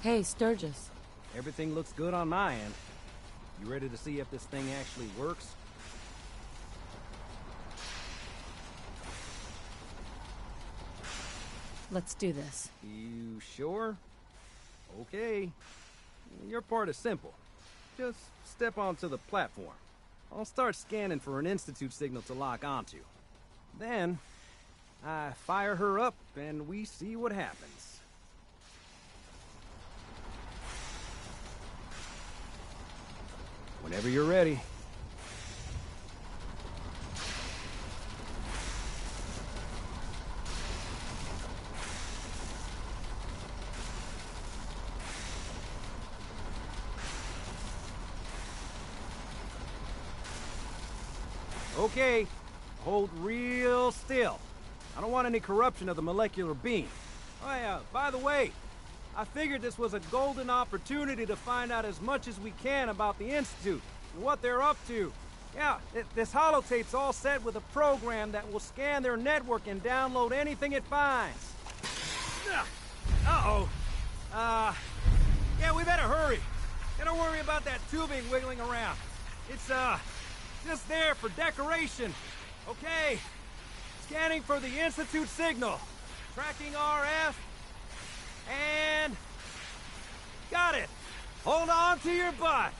Hey, Sturgis. Everything looks good on my end. You ready to see if this thing actually works? Let's do this. You sure? Okay. Your part is simple. Just step onto the platform. I'll start scanning for an Institute signal to lock onto. Then, I fire her up and we see what happens. Whenever you're ready. Okay, hold real still. I don't want any corruption of the molecular beam. Oh yeah, by the way, I figured this was a golden opportunity to find out as much as we can about the Institute and what they're up to. Yeah, this holotape's all set with a program that will scan their network and download anything it finds. Uh-oh. Yeah, we better hurry. And don't worry about that tubing wiggling around. It's, just there for decoration. Okay. Scanning for the Institute signal. Tracking RF. And... got it. Hold on to your butt.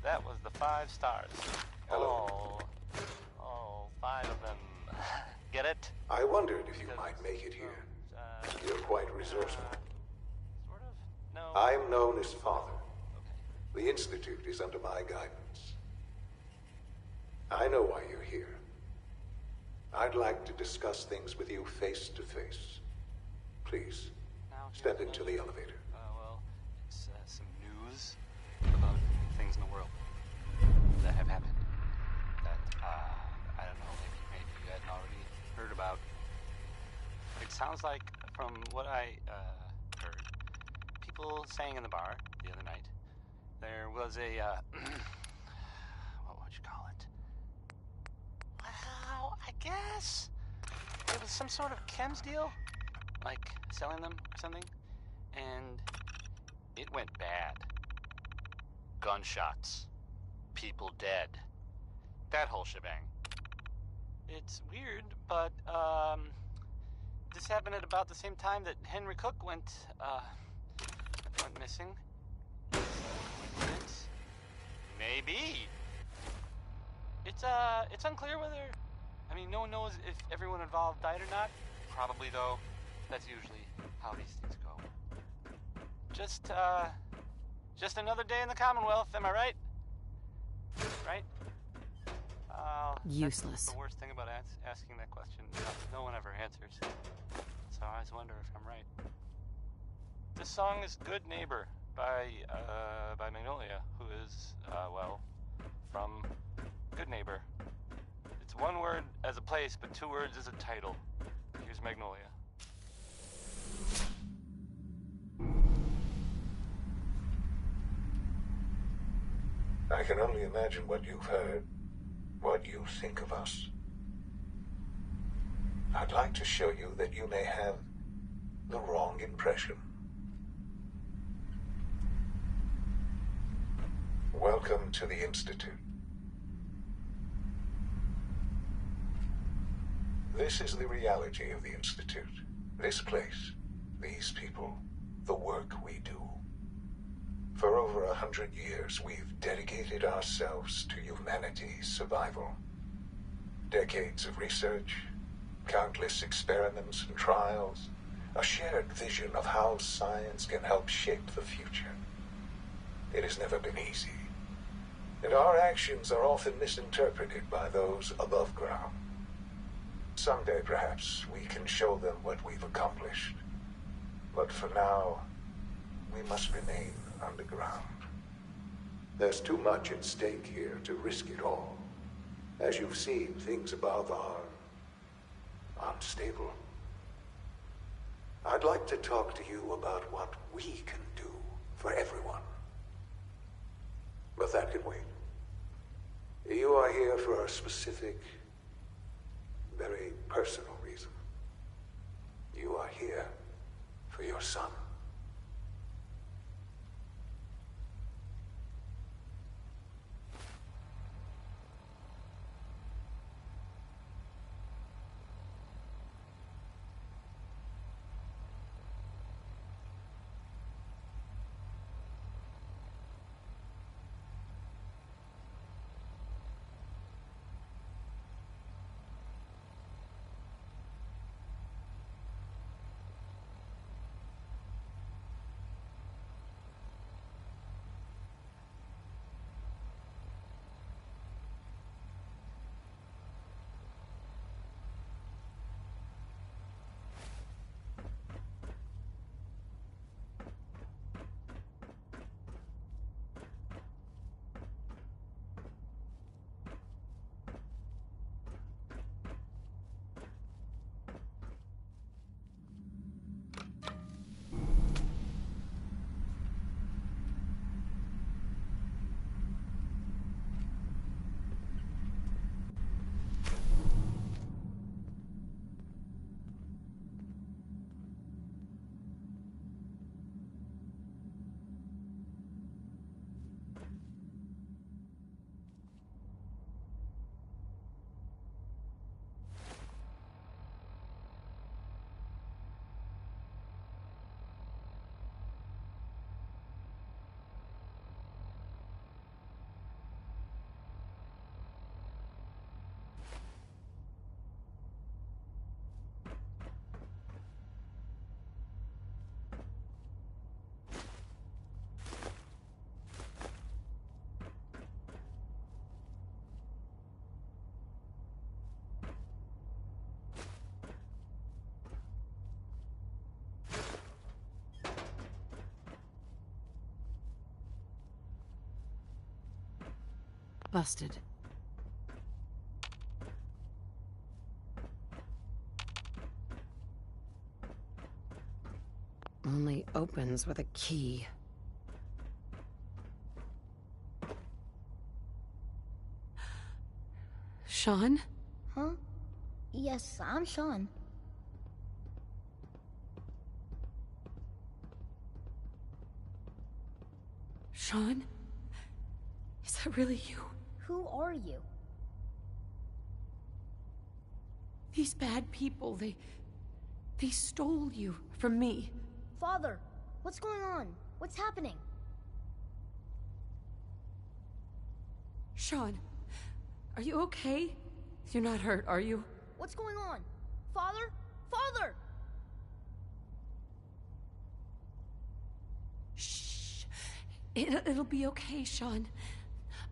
That was the 5 stars. Hello. Oh, 5 of them. Get it? I wondered if you might make it here. You're quite resourceful. Sort of? No. I'm known as Father. Okay. The Institute is under my guidance. I know why you're here. I'd like to discuss things with you face to face. Please, Now, step into the elevator. Well, it's some news about things in the world that have happened that, I don't know, maybe you hadn't already heard about. It sounds like, from what I heard, people saying in the bar the other night, there was a, what would you call it? Well, I guess it was some sort of chems deal, like selling them or something, and it went bad. Gunshots. People dead. That whole shebang. It's weird, but, this happened at about the same time that Henry Cook went missing. Coincidence? Maybe. It's unclear whether... I mean, no one knows if everyone involved died or not. Probably, though. That's usually how these things go. Just another day in the Commonwealth, am I right? Right? Useless. That's the worst thing about asking that question. No one ever answers. So I always wonder if I'm right. This song is Good Neighbor by Magnolia, who is, well, from Good Neighbor. It's one word as a place, but 2 words as a title. Here's Magnolia. I can only imagine what you've heard, what you think of us. I'd like to show you that you may have the wrong impression. Welcome to the Institute. This is the reality of the Institute. This place, these people, the work we do. For over 100 years, we've dedicated ourselves to humanity's survival. Decades of research, countless experiments and trials, a shared vision of how science can help shape the future. It has never been easy, and our actions are often misinterpreted by those above ground. Someday, perhaps, we can show them what we've accomplished. But for now, we must remain underground. There's too much at stake here to risk it all. As you've seen, things above are unstable. I'd like to talk to you about what we can do for everyone. But that can wait. You are here for a specific, very personal reason. You are here for your son. Busted. Only opens with a key. Sean? Huh? Yes, I'm Sean. Sean? Is that really you? Who are you? These bad people, they stole you from me. Father, what's going on? What's happening? Sean, are you okay? You're not hurt, are you? What's going on? Father? Father! Shh. It'll be okay, Sean.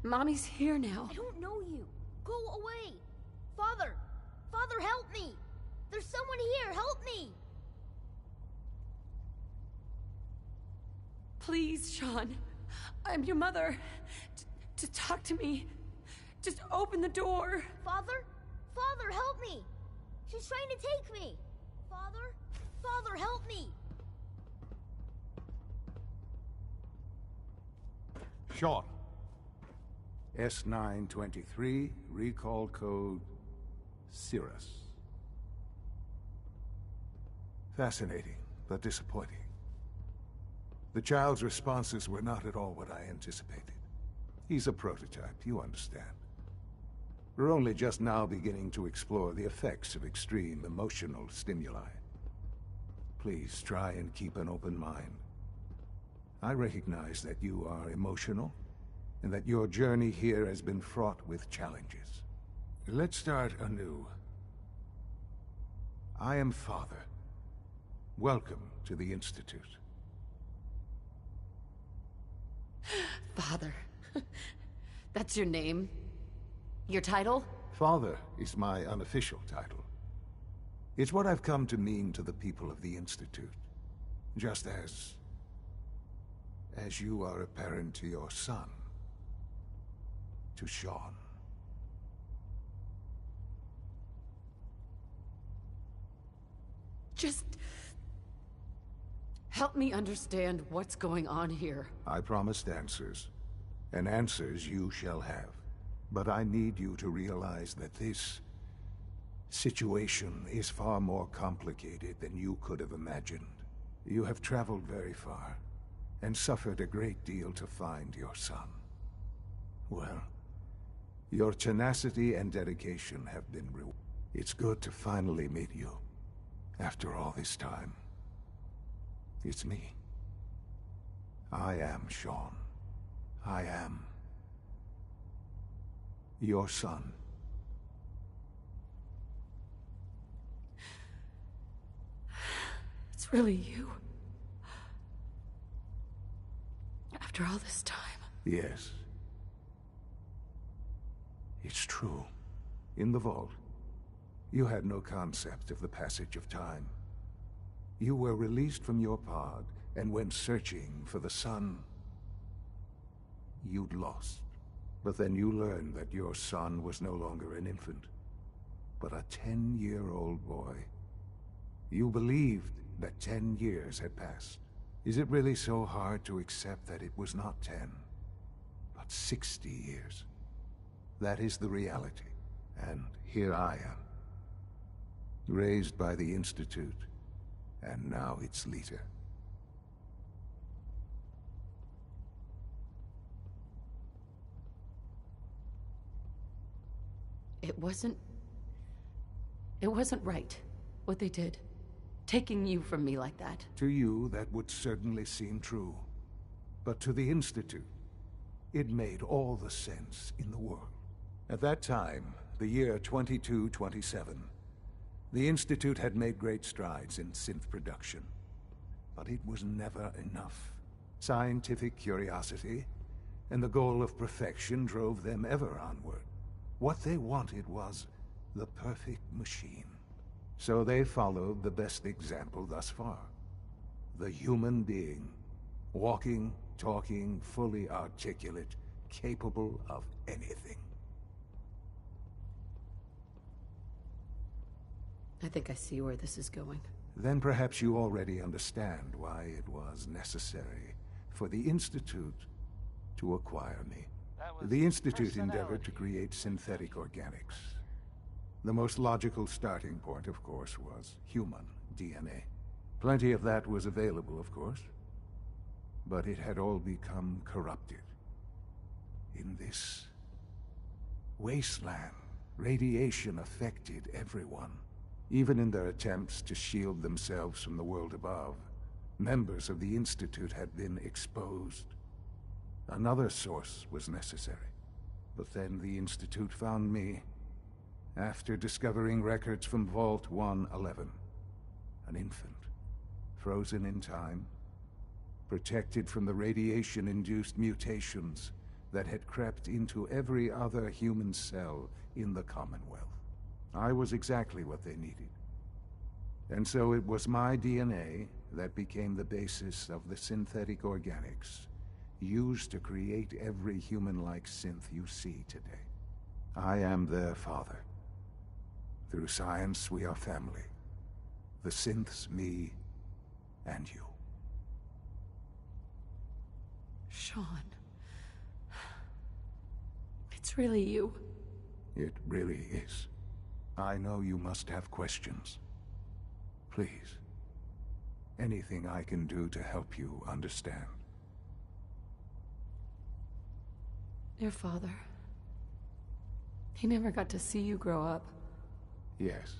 Mommy's here now. I don't know you. Go away. Father! Father, help me! There's someone here, help me! Please, Sean. I'm your mother. To talk to me. Just open the door. Father? Father, help me! She's trying to take me! Father? Father, help me! Sean, S923, recall code Cirrus. Fascinating, but disappointing. The child's responses were not at all what I anticipated. He's a prototype, you understand. We're only just now beginning to explore the effects of extreme emotional stimuli. Please try and keep an open mind. I recognize that you are emotional, and that your journey here has been fraught with challenges. Let's start anew. I am Father. Welcome to the Institute. Father. That's your name? Your title? Father is my unofficial title. It's what I've come to mean to the people of the Institute. Just as you are a parent to your son. To Sean. Just help me understand what's going on here. I promised answers, and answers you shall have. But I need you to realize that this situation is far more complicated than you could have imagined. You have traveled very far, and suffered a great deal to find your son. Well, your tenacity and dedication have been rewarded. It's good to finally meet you, after all this time. It's me. I am Sean. I am your son. It's really you. After all this time. Yes. It's true. In the vault, you had no concept of the passage of time. You were released from your pod and went searching for the son you'd lost. But then you learned that your son was no longer an infant, but a 10-year-old boy. You believed that 10 years had passed. Is it really so hard to accept that it was not 10, but 60 years? That is the reality, and here I am. Raised by the Institute, and now its leader. It wasn't right, what they did. Taking you from me like that. To you, that would certainly seem true. But to the Institute, it made all the sense in the world. At that time, the year 2227, the Institute had made great strides in synth production. But it was never enough. Scientific curiosity and the goal of perfection drove them ever onward. What they wanted was the perfect machine. So they followed the best example thus far. The human being. Walking, talking, fully articulate, capable of anything. I think I see where this is going. Then perhaps you already understand why it was necessary for the Institute to acquire me. The Institute endeavored to create synthetic organics. The most logical starting point, of course, was human DNA. Plenty of that was available, of course. But it had all become corrupted. In this wasteland, radiation affected everyone. Even in their attempts to shield themselves from the world above, members of the Institute had been exposed. Another source was necessary. But then the Institute found me, after discovering records from Vault 111. An infant, frozen in time, protected from the radiation-induced mutations that had crept into every other human cell in the Commonwealth. I was exactly what they needed. And so it was my DNA that became the basis of the synthetic organics used to create every human-like synth you see today. I am their father. Through science, we are family. The synths, me, and you. Sean. It's really you. It really is. I know you must have questions. Please. Anything I can do to help you understand. Your father. He never got to see you grow up. Yes.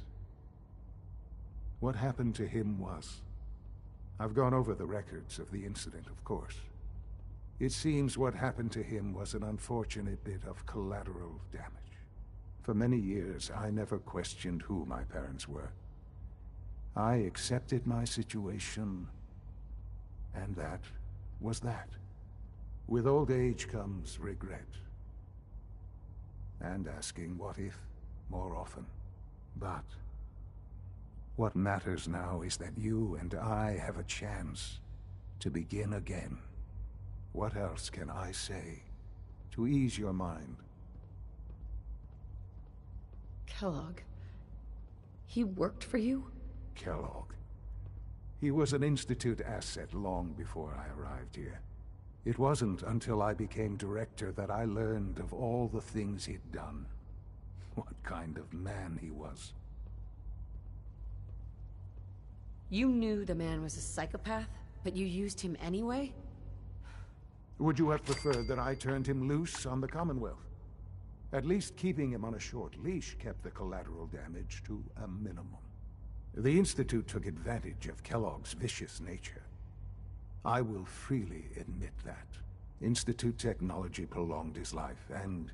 What happened to him was... I've gone over the records of the incident, of course. It seems what happened to him was an unfortunate bit of collateral damage. For many years, I never questioned who my parents were. I accepted my situation, and that was that. With old age comes regret. And asking what if more often. But what matters now is that you and I have a chance to begin again. What else can I say to ease your mind? Kellogg. He worked for you? Kellogg. He was an Institute asset long before I arrived here. It wasn't until I became director that I learned of all the things he'd done. What kind of man he was. You knew the man was a psychopath, but you used him anyway? Would you have preferred that I turned him loose on the Commonwealth? At least keeping him on a short leash kept the collateral damage to a minimum. The Institute took advantage of Kellogg's vicious nature. I will freely admit that. Institute technology prolonged his life, and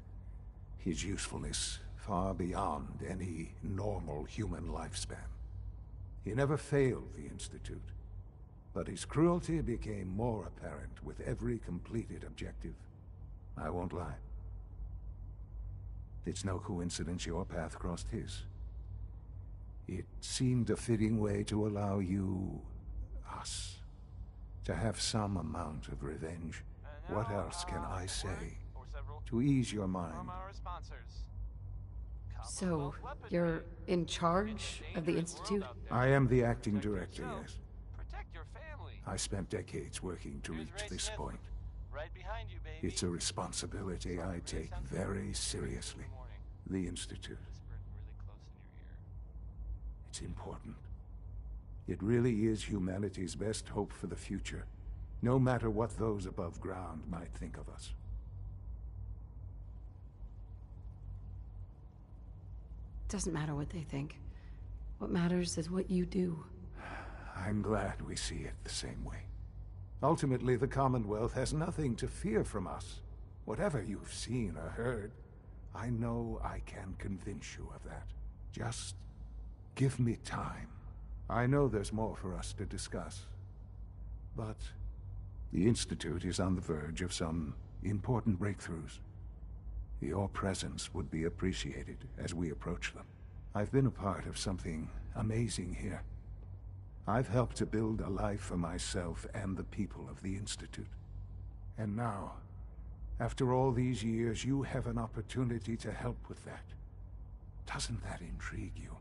his usefulness far beyond any normal human lifespan. He never failed the Institute, but his cruelty became more apparent with every completed objective. I won't lie. It's no coincidence your path crossed his. It seemed a fitting way to allow you, us, to have some amount of revenge. What else can I say to ease your mind? So, you're in charge of the Institute? I am the acting director, yes. I spent decades working to reach this point. It's a responsibility I take very seriously. The Institute. It's important. It really is humanity's best hope for the future, no matter what those above ground might think of us. Doesn't matter what they think. What matters is what you do. I'm glad we see it the same way. Ultimately, the Commonwealth has nothing to fear from us. Whatever you've seen or heard, I know I can convince you of that. Just give me time. I know there's more for us to discuss. But the Institute is on the verge of some important breakthroughs. Your presence would be appreciated as we approach them. I've been a part of something amazing here. I've helped to build a life for myself and the people of the Institute. And now, after all these years, you have an opportunity to help with that. Doesn't that intrigue you?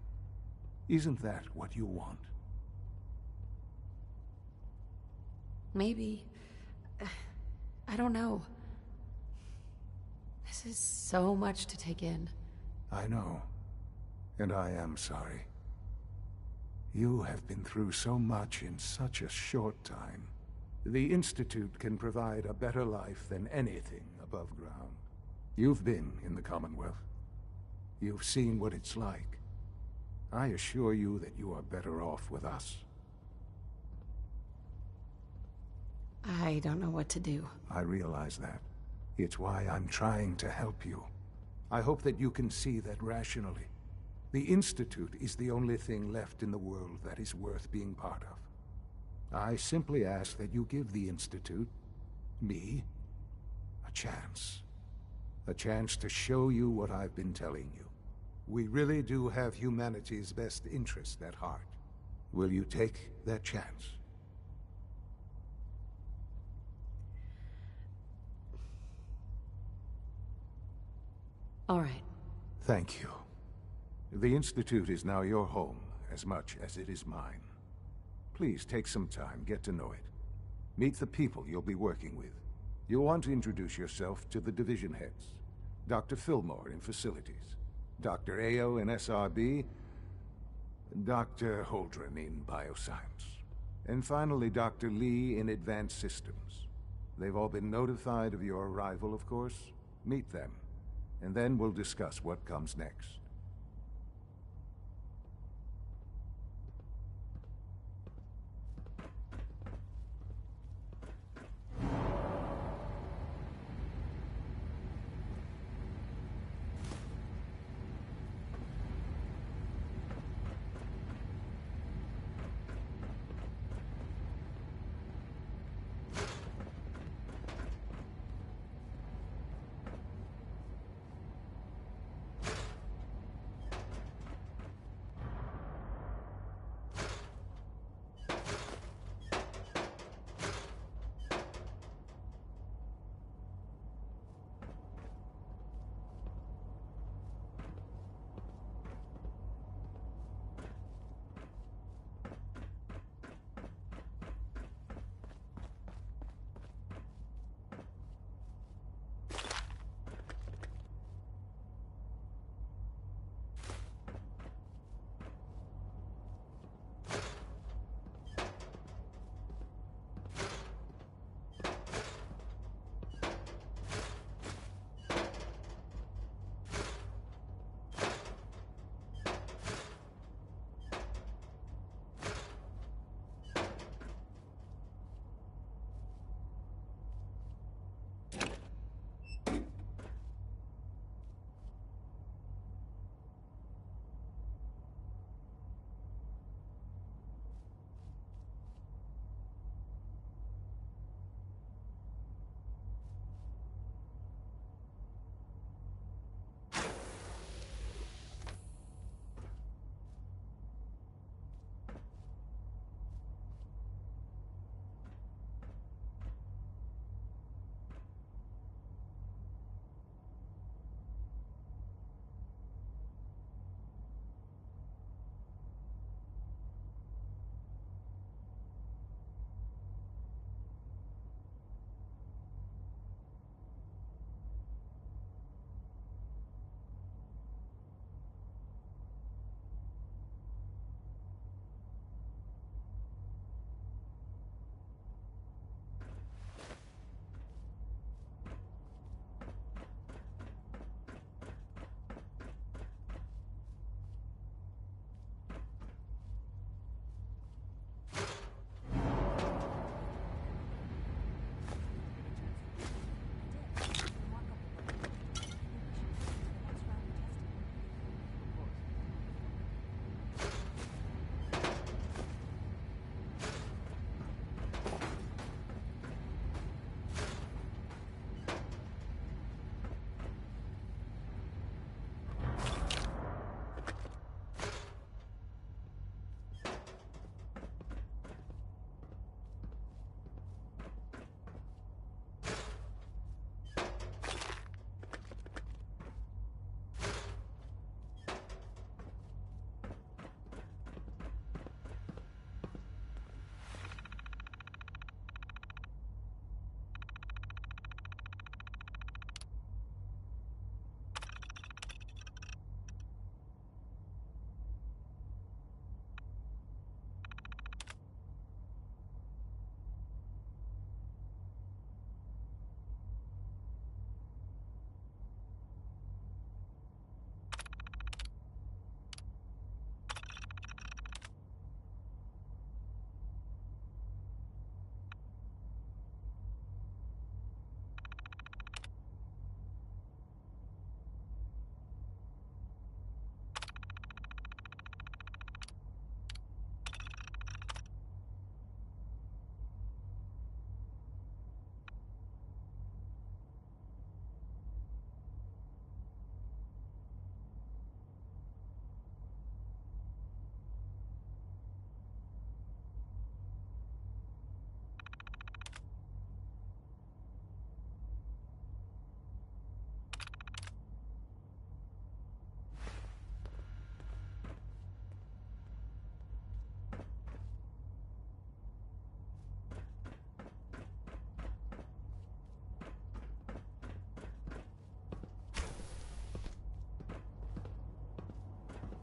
Isn't that what you want? Maybe. I don't know. This is so much to take in. I know. And I am sorry. You have been through so much in such a short time. The Institute can provide a better life than anything above ground. You've been in the Commonwealth. You've seen what it's like. I assure you that you are better off with us. I don't know what to do. I realize that. It's why I'm trying to help you. I hope that you can see that rationally. The Institute is the only thing left in the world that is worth being part of. I simply ask that you give the Institute, me, a chance. A chance to show you what I've been telling you. We really do have humanity's best interest at heart. Will you take that chance? All right. Thank you. The Institute is now your home, as much as it is mine. Please take some time, get to know it. Meet the people you'll be working with. You'll want to introduce yourself to the division heads. Dr. Fillmore in Facilities, Dr. Ayo in SRB, Dr. Holdren in Bioscience, and finally Dr. Lee in Advanced Systems. They've all been notified of your arrival, of course. Meet them, and then we'll discuss what comes next.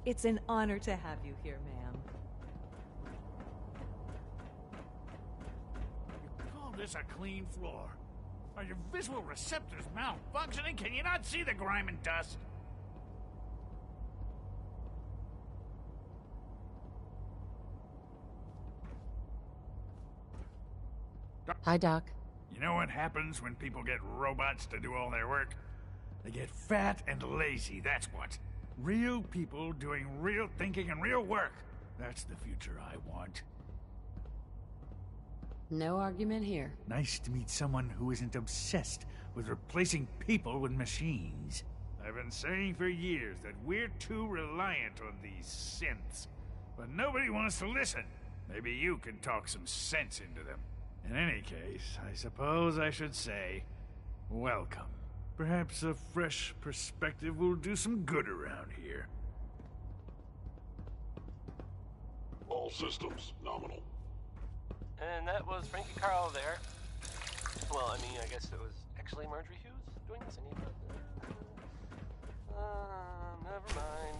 It's an honor to have you here, ma'am. You call this a clean floor? Are your visual receptors malfunctioning? Can you not see the grime and dust? Hi, Doc. You know what happens when people get robots to do all their work? They get fat and lazy, that's what. Real people doing real thinking and real work. That's the future I want. No argument here. Nice to meet someone who isn't obsessed with replacing people with machines. I've been saying for years that we're too reliant on these synths. But nobody wants to listen. Maybe you can talk some sense into them. In any case, I suppose I should say, welcome. Perhaps a fresh perspective will do some good around here. All systems nominal. And that was Frankie Carl there. Well, I mean, I guess it was actually Marjorie Hughes doing this. I need to... never mind.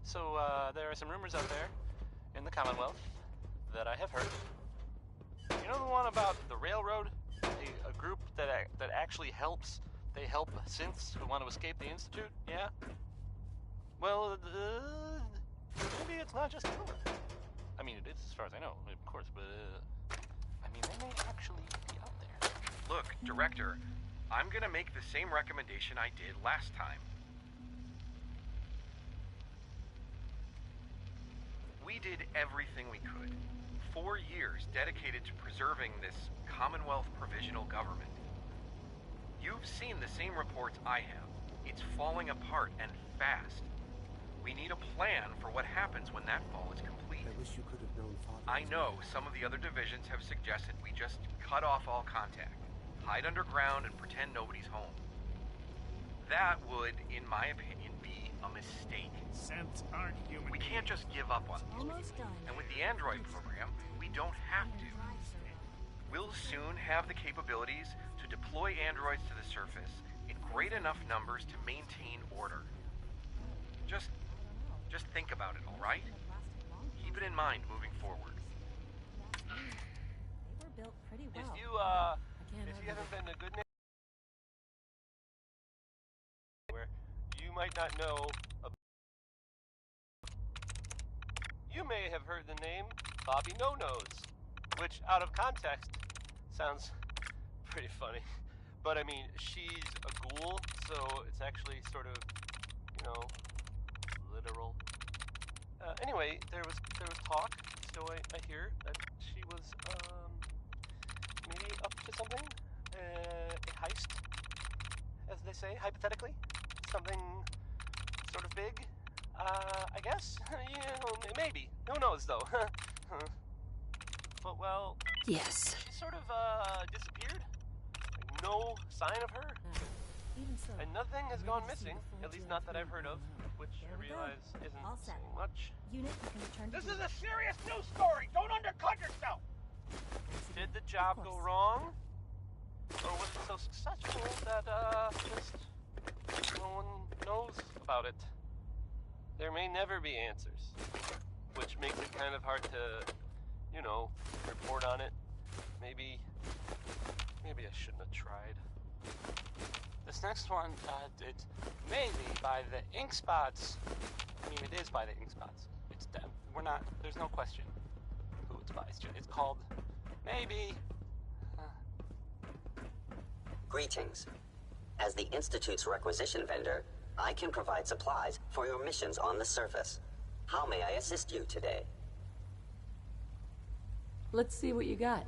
So, there are some rumors out there in the Commonwealth that I have heard. You know the one about the railroad? A group that actually helps. They help synths who want to escape the Institute? Yeah? Well, maybe it's not just a rumor. I mean, it is as far as I know, of course, but, I mean, they may actually be out there. Look, Director, I'm gonna make the same recommendation I did last time. We did everything we could. 4 years dedicated to preserving this Commonwealth provisional government. You've seen the same reports I have. It's falling apart and fast. We need a plan for what happens when that fall is complete. I wish you could have known Father. I know some of the other divisions have suggested we just cut off all contact, hide underground and pretend nobody's home. That would, in my opinion, be a mistake. Synths aren't human. We can't just give up on them. Almost done. And with the android program, we don't have to. We'll soon have the capabilities to deploy androids to the surface in great enough numbers to maintain order. Just think about it, all right? Keep it in mind moving forward. They were built pretty well. If you haven't been a good neighbor, you might not know. You may have heard the name Bobby No Nose, which, out of context, sounds pretty funny. But I mean, she's a ghoul, so it's actually sort of, you know, literal. Anyway, there was talk, so I hear that she was maybe up to something, a heist, as they say, hypothetically, something sort of big. I guess, yeah, maybe. Who knows, though? But well, Yes. she sort of disappeared. Like, no sign of her. Even so, And nothing has I'm gone ready to see missing, the full at least not that I've GFP. heard of, which There I we go. realize isn't All set. saying much. Unit, you can return to This duty. is a serious news story! Don't undercut yourself! Did the job Of go course. wrong? Or was it so successful that, just no one knows about it? There may never be answers, which makes it kind of hard to, you know, report on it. Maybe I shouldn't have tried. This next one, it may be by the ink spots. I mean, it is by the ink spots. It's we're not. There's no question who it's by. It's called maybe. Greetings. As the Institute's requisition vendor, I can provide supplies for your missions on the surface. How may I assist you today? Let's see what you got.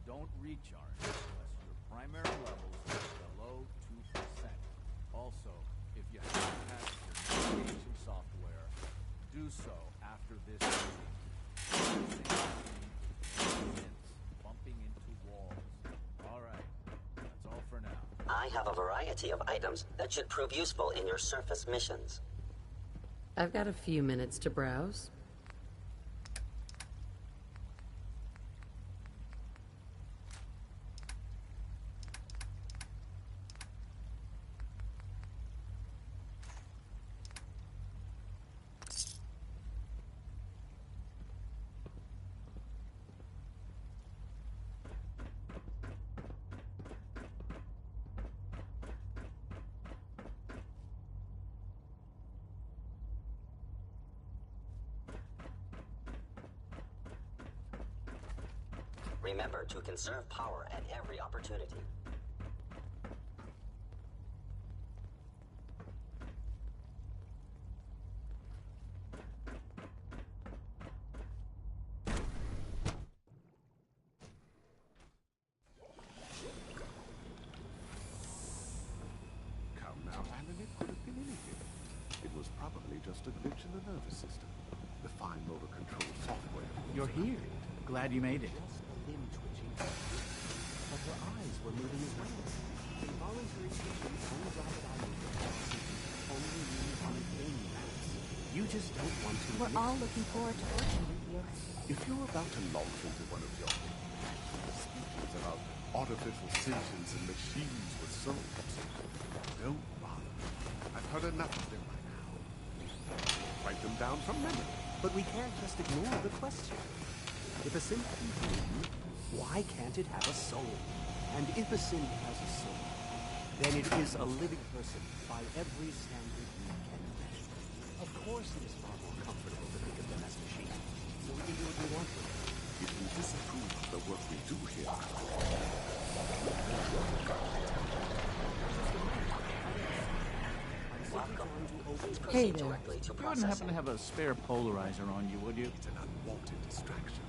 don't recharge unless your primary levels are below 2%. Also, if you haven't passed your navigation software, do so after this meeting. Bumping into walls. All right, that's all for now. I have a variety of items that should prove useful in your surface missions. I've got a few minutes to browse. Remember to conserve power at every opportunity. Come now, Alan, it could have been anything. It was probably just a glitch in the nervous system. The fine motor control software. You're here. Glad you made it. Limb twitching, but her eyes were moving as well. Involuntary twitching and rapid eye movement only used on game rats. You just don't want to. We're all looking forward to working with you. If you're about to launch into one of your speeches about artificial sentience and machines with souls, don't bother. I've heard enough of them by now. Write them down from memory. But we can't just ignore the question. If a synth can breathe, why can't it have a soul? And if a synth has a soul, then it is a living person by every standard we can measure. Of course it is far more comfortable to think of them as machines, so we can do what we want with them. If you disapprove of the work we do here, Hey there. You wouldn't happen to have a spare polarizer on you, would you? it's an unwanted distraction.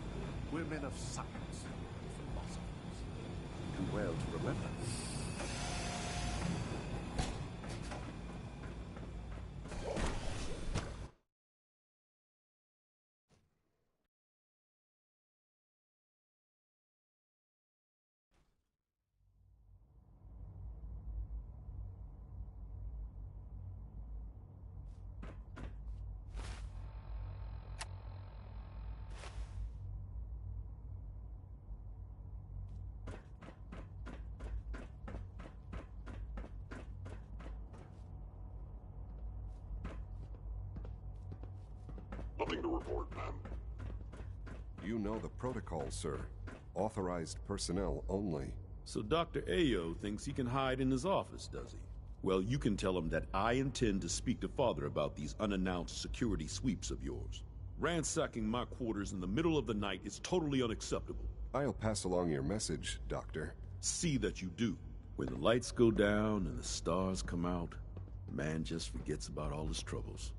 We're men of science, philosophers. Do well to remember. Nothing to report, ma'am. You know the protocol, sir. Authorized personnel only. So Dr. Ayo thinks he can hide in his office, does he? Well, you can tell him that I intend to speak to Father about these unannounced security sweeps of yours. Ransacking my quarters in the middle of the night is totally unacceptable. I'll pass along your message, Doctor. See that you do. When the lights go down and the stars come out, man just forgets about all his troubles.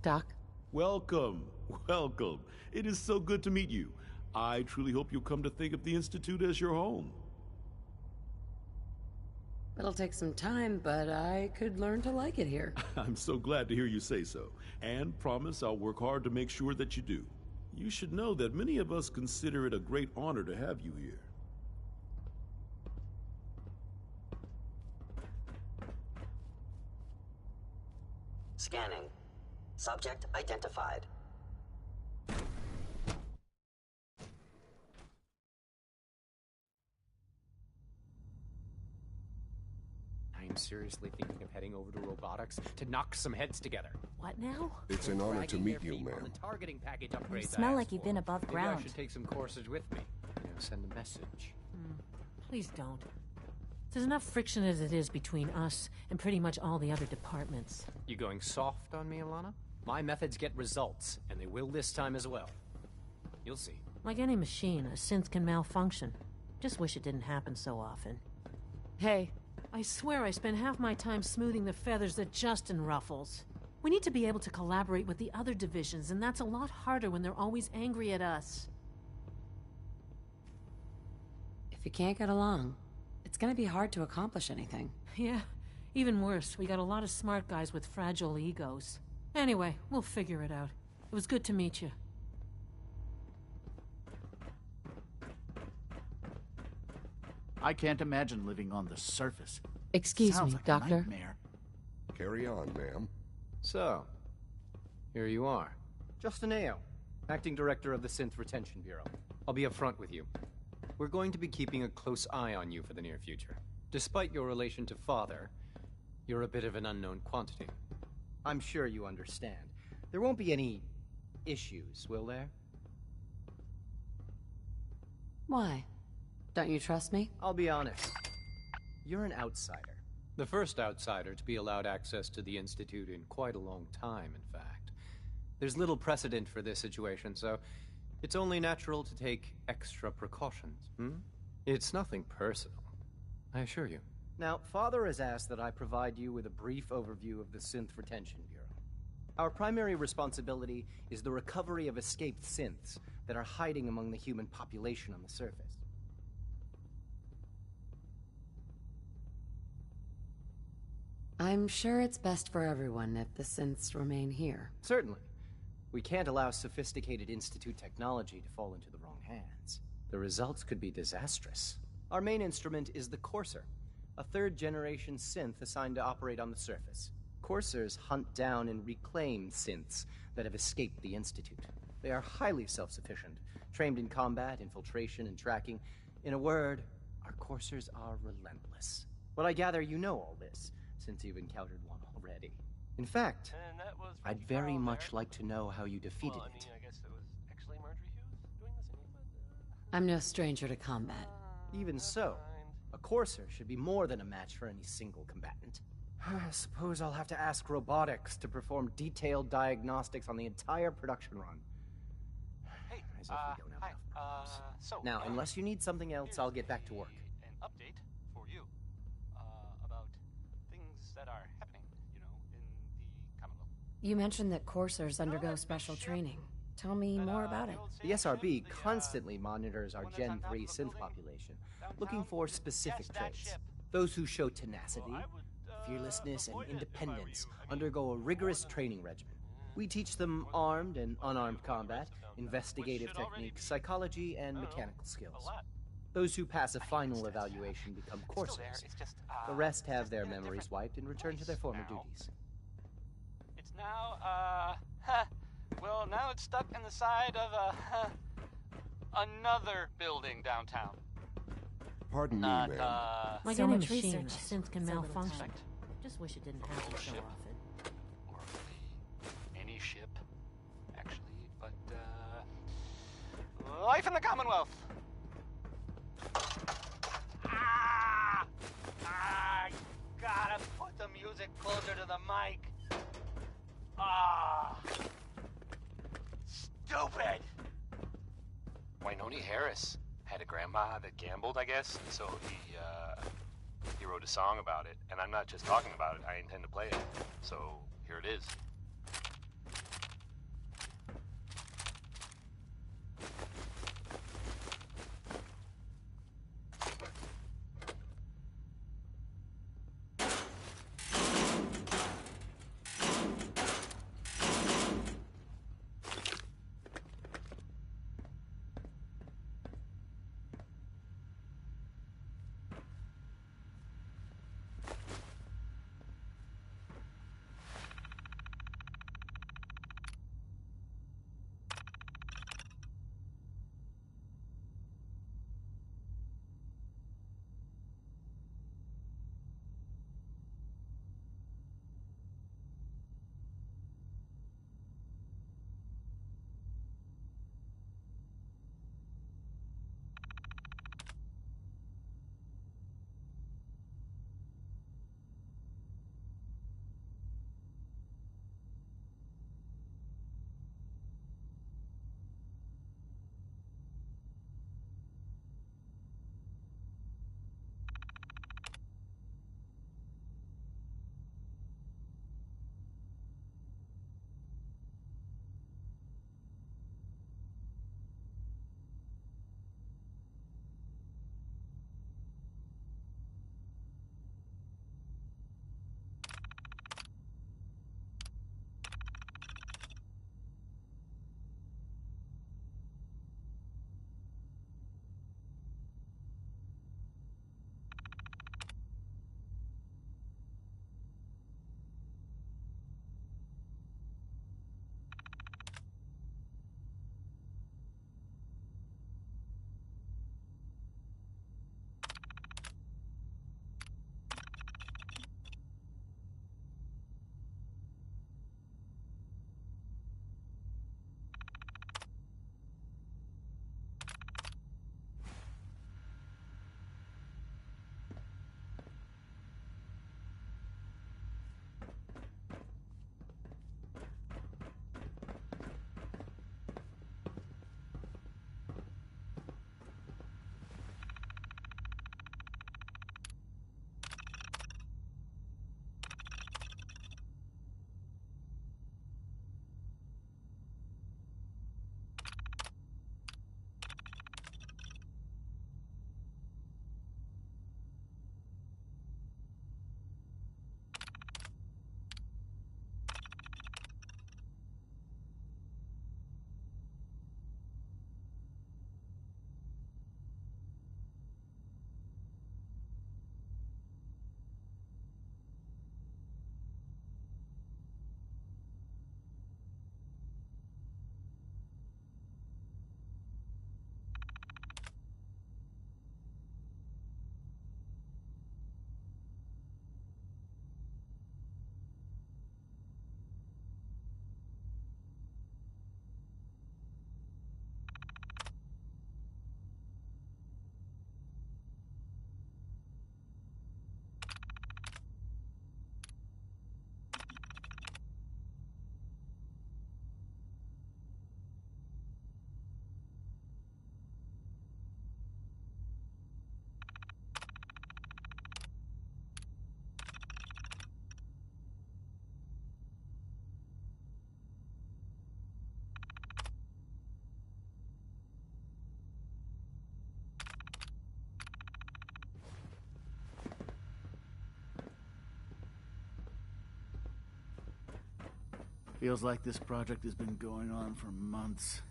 Doc? Welcome, welcome. It is so good to meet you. I truly hope you'll come to think of the Institute as your home. It'll take some time, but I could learn to like it here. I'm so glad to hear you say so, and promise I'll work hard to make sure that you do. You should know that many of us consider it a great honor to have you here. Scanning. Subject identified. I'm seriously thinking of heading over to robotics to knock some heads together. What now? It's an honor to meet you, ma'am. Targeting package upgrades. You smell like you've been above Maybe ground. I should take some courses with me. Send a message. Please don't. There's enough friction as it is between us and pretty much all the other departments. You going soft on me, Alana? My methods get results, and they will this time as well. You'll see. Like any machine, a synth can malfunction. Just wish it didn't happen so often. Hey, I swear I spend half my time smoothing the feathers that Justin ruffles. We need to be able to collaborate with the other divisions, and that's a lot harder when they're always angry at us. If you can't get along, it's gonna be hard to accomplish anything. Yeah, even worse, we got a lot of smart guys with fragile egos. Anyway, we'll figure it out. It was good to meet you. I can't imagine living on the surface. Excuse Sounds me, like a Doctor. nightmare. Carry on, ma'am. So, here you are. Justin Ayo, Acting Director of the Synth Retention Bureau. I'll be upfront with you. We're going to be keeping a close eye on you for the near future. Despite your relation to Father, you're a bit of an unknown quantity. I'm sure you understand. There won't be any issues, will there? Why? Don't you trust me? I'll be honest. You're an outsider. The first outsider to be allowed access to the Institute in quite a long time, in fact. There's little precedent for this situation, so it's only natural to take extra precautions, It's nothing personal, I assure you. Now, Father has asked that I provide you with a brief overview of the Synth Retention Bureau. Our primary responsibility is the recovery of escaped synths that are hiding among the human population on the surface. I'm sure it's best for everyone if the synths remain here. Certainly. We can't allow sophisticated Institute technology to fall into the wrong hands. The results could be disastrous. Our main instrument is the Courser, a third-generation synth assigned to operate on the surface. Coursers hunt down and reclaim synths that have escaped the Institute. They are highly self-sufficient, trained in combat, infiltration, and tracking. In a word, our Coursers are relentless. But I gather you know all this, since you've encountered one already. In fact, I'd very much like to know how you defeated it. I guess it was actually Marjorie Hughes doing this I'm no stranger to combat. Even so, a Courser should be more than a match for any single combatant. I suppose I'll have to ask robotics to perform detailed diagnostics on the entire production run. Hey, As if we don't have enough problems. Now, unless you need something else, I'll get back to work. An update for you about things that are happening, in the Commonwealth. You mentioned that coursers undergo special training. Tell me more about it. The SRB constantly monitors our Gen 3 synth population, looking for specific traits. Those who show tenacity, fearlessness, and independence undergo a rigorous training regimen. We teach them armed and unarmed combat, investigative techniques, psychology, and mechanical skills. Those who pass a final evaluation become coursers. The rest have their memories wiped and return to their former duties. It's now, well, now it's stuck in the side of, another building downtown. Pardon me, Not, ma'am. Like So any much machine, research, a synth can so little malfunction. time. Just wish it didn't happen so ship. often. Or any ship, actually, but, life in the Commonwealth! I gotta put the music closer to the mic. Stupid! Wynoni Harris had a grandma that gambled, I guess, and so he wrote a song about it. And I'm not just talking about it, I intend to play it. So, here it is. Feels like this project has been going on for months.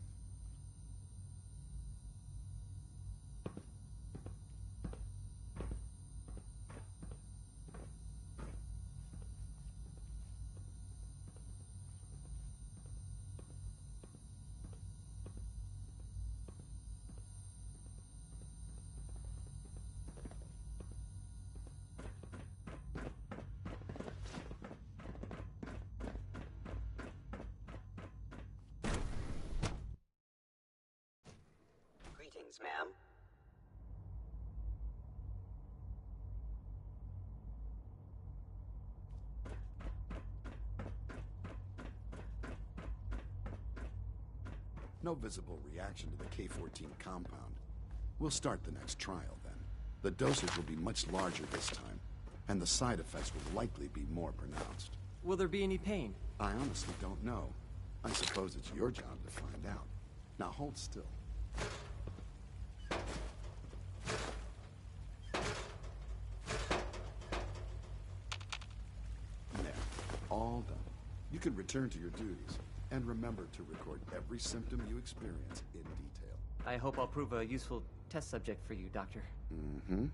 Greetings, ma'am. No visible reaction to the K-14 compound. We'll start the next trial, then. The dosage will be much larger this time, and the side effects will likely be more pronounced. Will there be any pain? I honestly don't know. I suppose it's your job to find out. Now hold still. There. All done. You can return to your duties. And remember to record every symptom you experience in detail. I hope I'll prove a useful test subject for you, Doctor. Mm-hmm.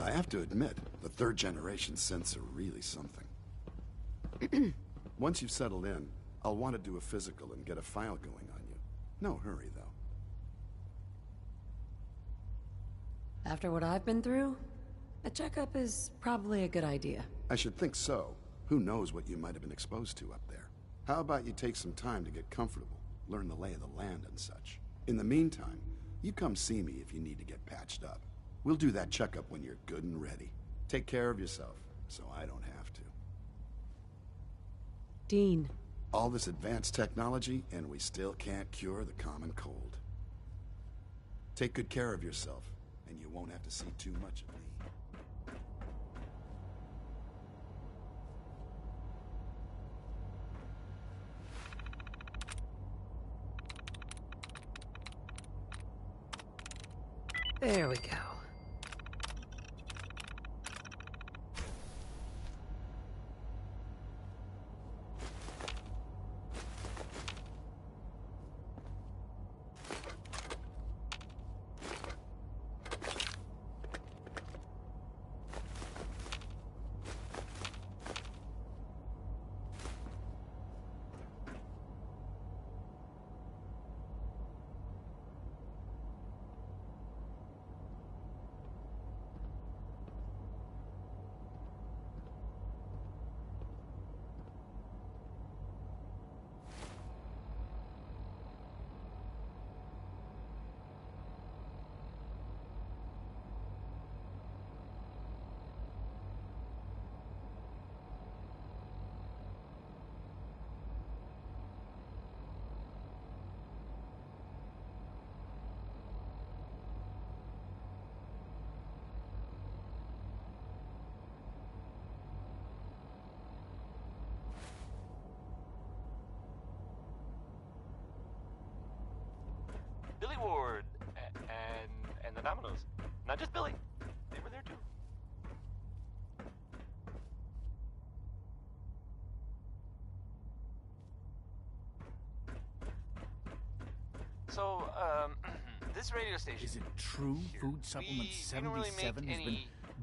I have to admit, the third-generation synths are really something. Once you've settled in, I'll want to do a physical and get a file going on you. No hurry, though. After what I've been through, a checkup is probably a good idea. I should think so. Who knows what you might have been exposed to up there? How about you take some time to get comfortable, learn the lay of the land and such. In the meantime, you come see me if you need to get patched up. We'll do that checkup when you're good and ready. Take care of yourself, so I don't have to. Dean. All this advanced technology, and we still can't cure the common cold. Take good care of yourself, and you won't have to see too much of me. There we go. Billy Ward and the Dominoes. Not just Billy. They were there too. So, this radio station. Is it true Food Supplement 77 has been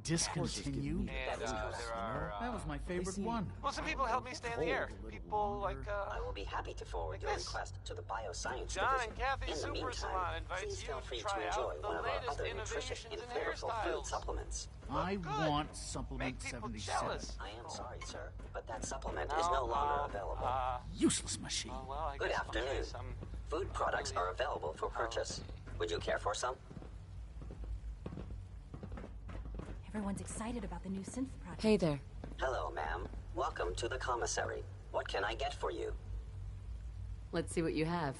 discontinued? And there are. That was my favorite one. Well, some people help me stay in the air. People like. I will be happy to forward your request to the Bioscience John Division. and Kathy In the Super meantime, Salon please invites feel you free to to try enjoy out the one of our latest other innovations nutrition in and flavorful food hairstyles. supplements. I Good. want supplement Make people 77. jealous. I am sorry, sir, but that supplement is no longer available. Useless machine. Well, I Good guess afternoon. Food products are available for purchase. Would you care for some? Everyone's excited about the new synth project. Hey there. Hello, ma'am. Welcome to the commissary. What can I get for you? Let's see what you have.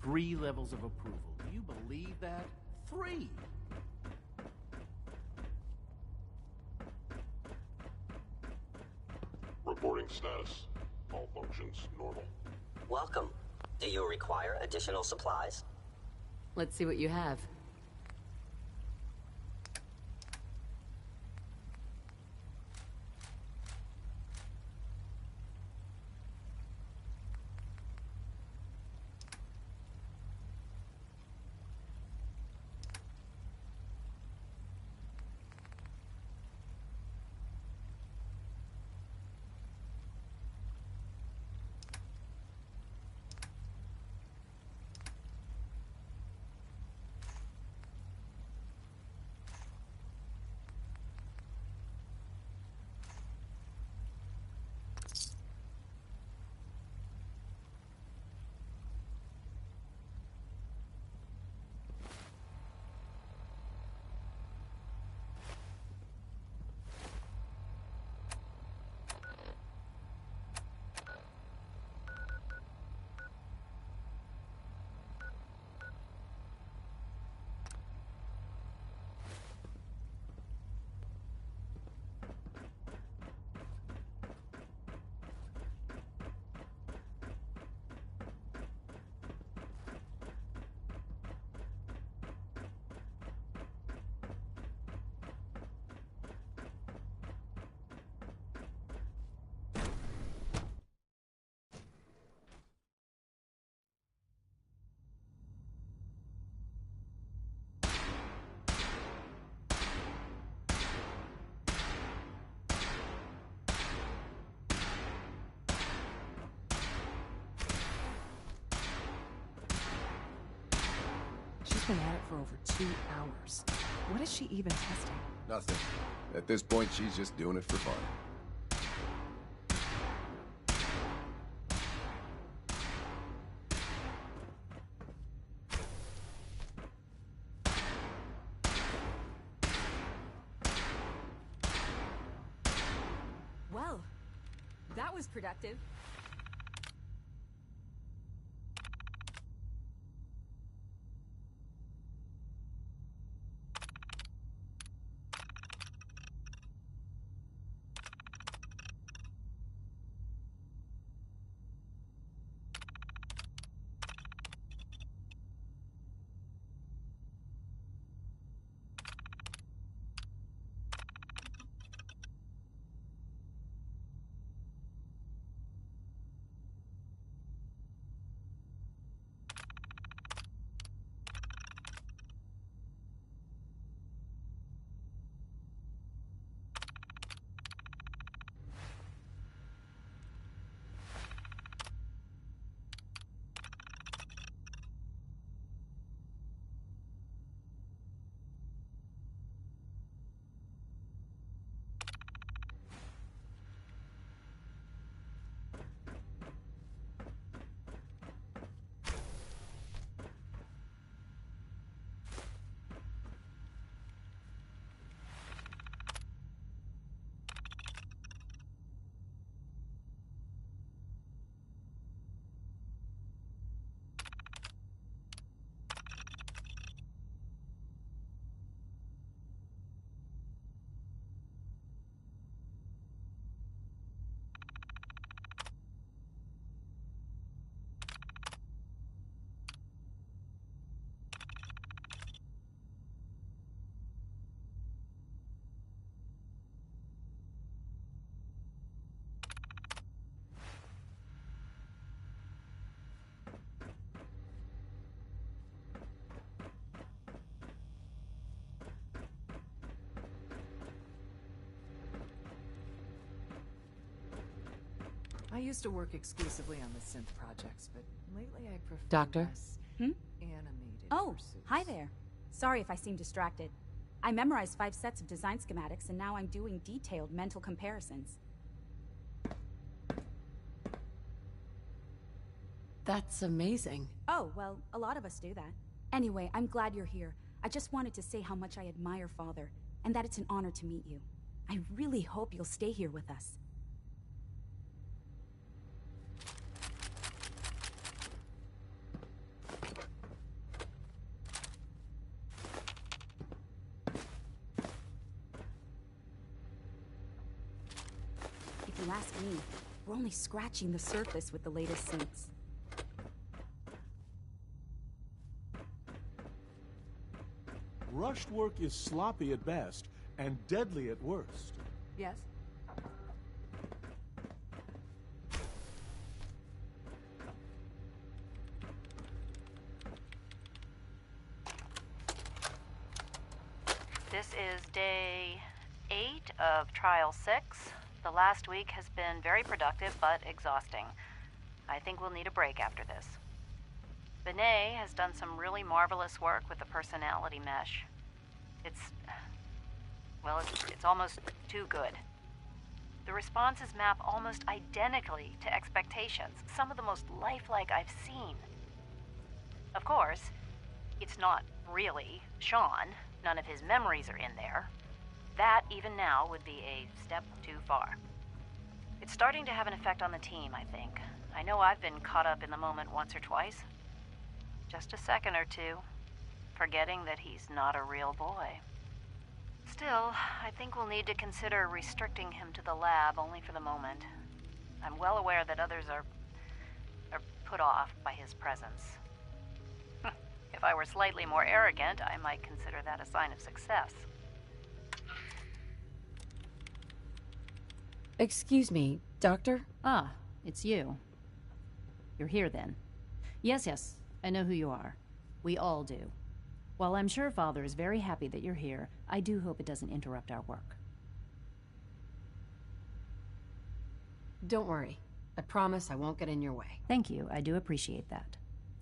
Three levels of approval. Do you believe that? 3! Reporting status. All functions normal. Welcome. Do you require additional supplies? Let's see what you have. She's been at it for over 2 hours. What is she even testing? Nothing. At this point, she's just doing it for fun. Well, that was productive. I used to work exclusively on the synth projects, but lately I prefer Doctor? less animated Oh, pursuits. hi there. Sorry if I seem distracted. I memorized 5 sets of design schematics, and now I'm doing detailed mental comparisons. That's amazing. Oh, well, a lot of us do that. Anyway, I'm glad you're here. I just wanted to say how much I admire Father, and that it's an honor to meet you. I really hope you'll stay here with us. If you ask me, we're only scratching the surface with the latest synths. Rushed work is sloppy at best and deadly at worst. Yes? This is day 8 of Trial 6. The last week has been very productive but exhausting. I think we'll need a break after this. Benet has done some really marvelous work with the personality mesh. It's almost too good. The responses map almost identically to expectations, some of the most lifelike I've seen. Of course, it's not really Sean. None of his memories are in there. That, even now, would be a step too far. It's starting to have an effect on the team, I think. I know I've been caught up in the moment once or twice. Just a second or two, forgetting that he's not a real boy. Still, I think we'll need to consider restricting him to the lab only for the moment. I'm well aware that others are put off by his presence. If I were slightly more arrogant, I might consider that a sign of success. Excuse me, Doctor? Ah, it's you. You're here then. Yes, I know who you are. We all do. While I'm sure Father is very happy that you're here, I do hope it doesn't interrupt our work. Don't worry. I promise I won't get in your way. Thank you, I do appreciate that.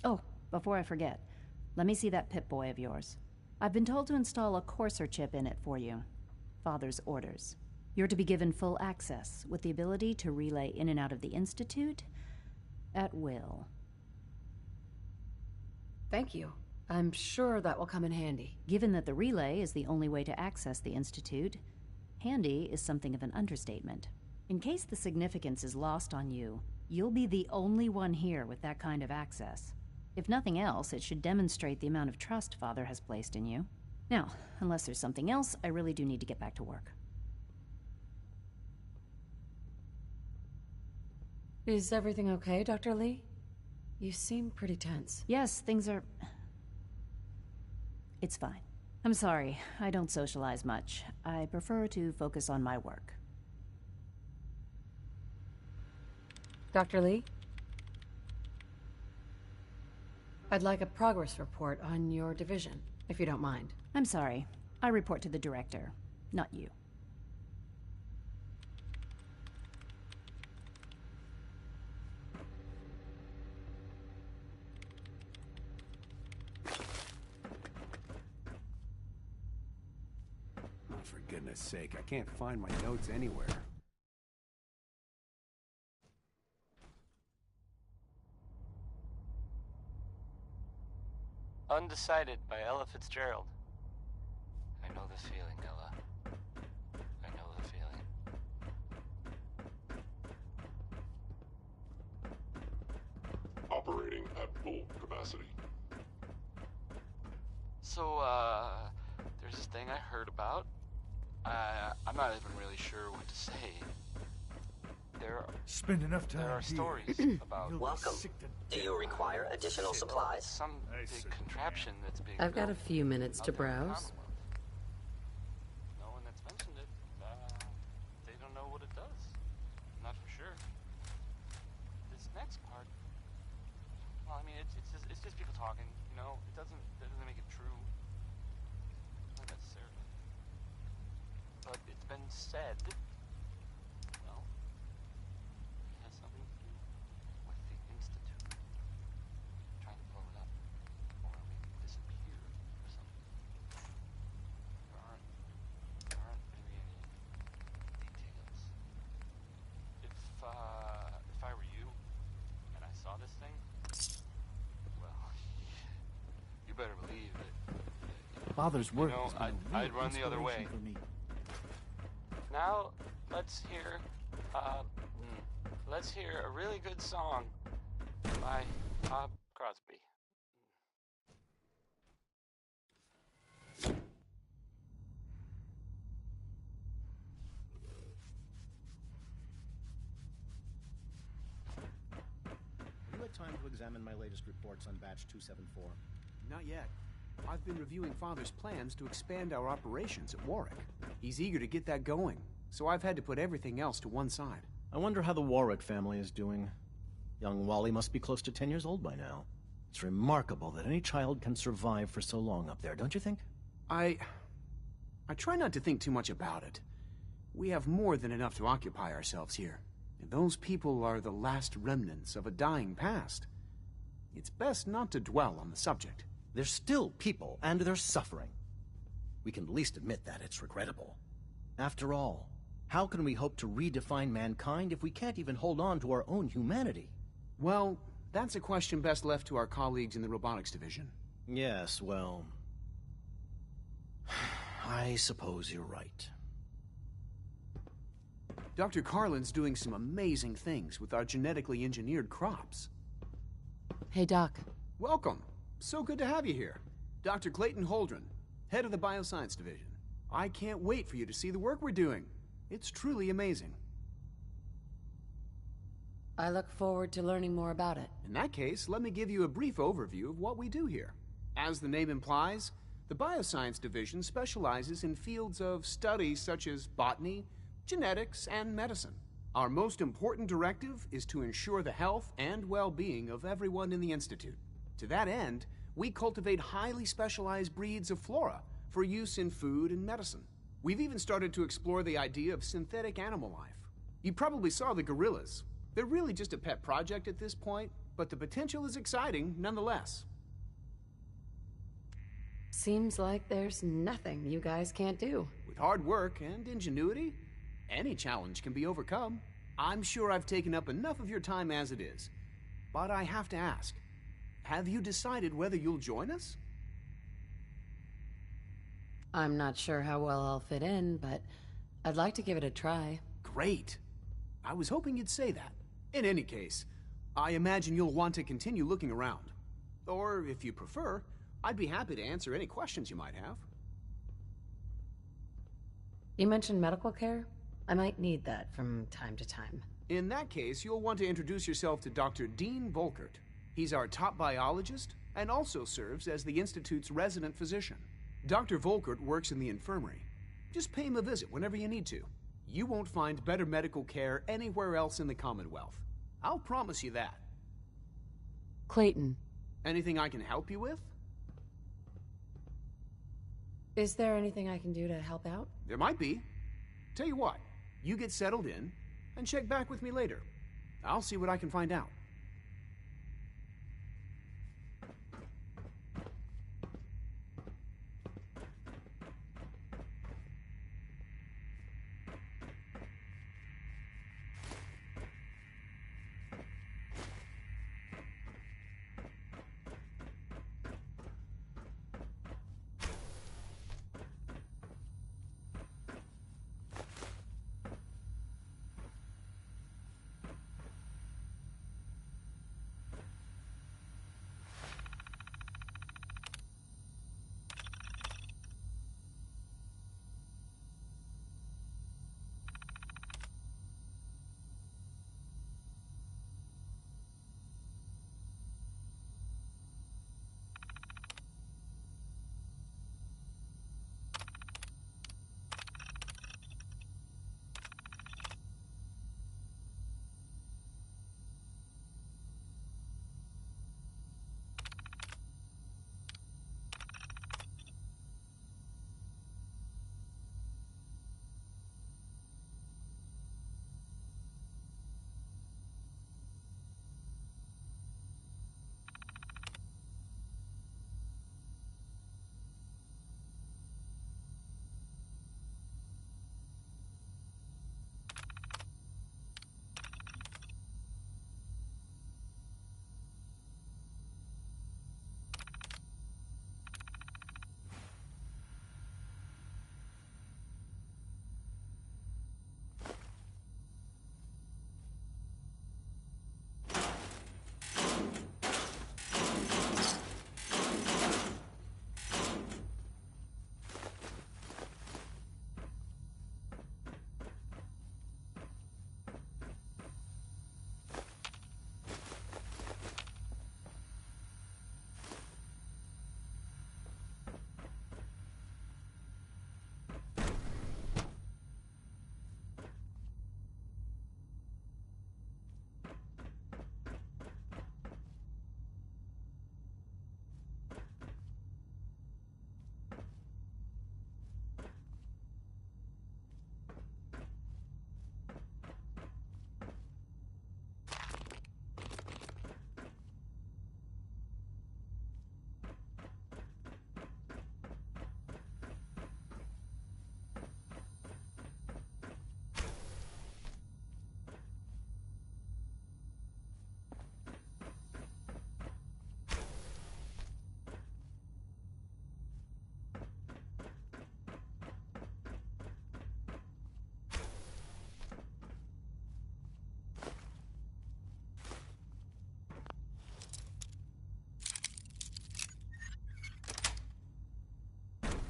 Oh, before I forget, let me see that Pip-Boy of yours. I've been told to install a Courser chip in it for you. Father's orders. You're to be given full access, with the ability to relay in and out of the Institute at will. Thank you. I'm sure that will come in handy. Given that the relay is the only way to access the Institute, handy is something of an understatement. In case the significance is lost on you, you'll be the only one here with that kind of access. If nothing else, it should demonstrate the amount of trust Father has placed in you. Now, unless there's something else, I really do need to get back to work. Is everything okay, Dr. Lee? You seem pretty tense. Yes, things are... It's fine. I'm sorry, I don't socialize much. I prefer to focus on my work. Dr. Lee? I'd like a progress report on your division, if you don't mind. I'm sorry. I report to the director, not you. Oh, for goodness sake, I can't find my notes anywhere. Undecided by Ella Fitzgerald. I know the feeling, Ella. I know the feeling. Operating at full capacity. So, there's this thing I heard about. I'm not even really sure what to say. Spend enough time There are here. stories about... Welcome. Do you require additional supplies? Some big contraption that's being I've got a built few minutes to out there in the browse. Commonwealth. No one that's mentioned it, they don't know what it does. Not for sure. This next part, well, I mean, it's just people talking, you know? That doesn't make it true. Not necessarily. But it's been said, well, it has something to do with the Institute. Trying to blow it up. Or maybe disappear or something. There aren't really any details. If I were you, and I saw this thing, well, you better believe that, Father's work you know, has been a real I'd run the other way. inspiration for me. Now, let's hear a really good song by Bob Crosby. Have you had time to examine my latest reports on batch 274? Not yet. I've been reviewing Father's plans to expand our operations at Warwick. He's eager to get that going, so I've had to put everything else to one side. I wonder how the Warwick family is doing. Young Wally must be close to 10 years old by now. It's remarkable that any child can survive for so long up there, don't you think? I try not to think too much about it. We have more than enough to occupy ourselves here. And those people are the last remnants of a dying past. It's best not to dwell on the subject. They're still people, and they're suffering. We can at least admit that it's regrettable. After all, how can we hope to redefine mankind if we can't even hold on to our own humanity? Well, that's a question best left to our colleagues in the robotics division. Yes, well... I suppose you're right. Dr. Carlin's doing some amazing things with our genetically engineered crops. Hey, Doc. Welcome. So good to have you here. Dr. Clayton Holdren, head of the Bioscience Division. I can't wait for you to see the work we're doing. It's truly amazing. I look forward to learning more about it. In that case, let me give you a brief overview of what we do here. As the name implies, the Bioscience Division specializes in fields of study such as botany, genetics, and medicine. Our most important directive is to ensure the health and well-being of everyone in the Institute. To that end, we cultivate highly specialized breeds of flora for use in food and medicine. We've even started to explore the idea of synthetic animal life. You probably saw the gorillas. They're really just a pet project at this point, but the potential is exciting nonetheless. Seems like there's nothing you guys can't do. With hard work and ingenuity, any challenge can be overcome. I'm sure I've taken up enough of your time as it is. But I have to ask, have you decided whether you'll join us? I'm not sure how well I'll fit in, but I'd like to give it a try. Great. I was hoping you'd say that. In any case, I imagine you'll want to continue looking around. Or, if you prefer, I'd be happy to answer any questions you might have. You mentioned medical care? I might need that from time to time. In that case, you'll want to introduce yourself to Dr. Dean Volkert. He's our top biologist and also serves as the Institute's resident physician. Dr. Volkert works in the infirmary. Just pay him a visit whenever you need to. You won't find better medical care anywhere else in the Commonwealth. I'll promise you that. Clayton. Anything I can help you with? Is there anything I can do to help out? There might be. Tell you what, you get settled in and check back with me later. I'll see what I can find out.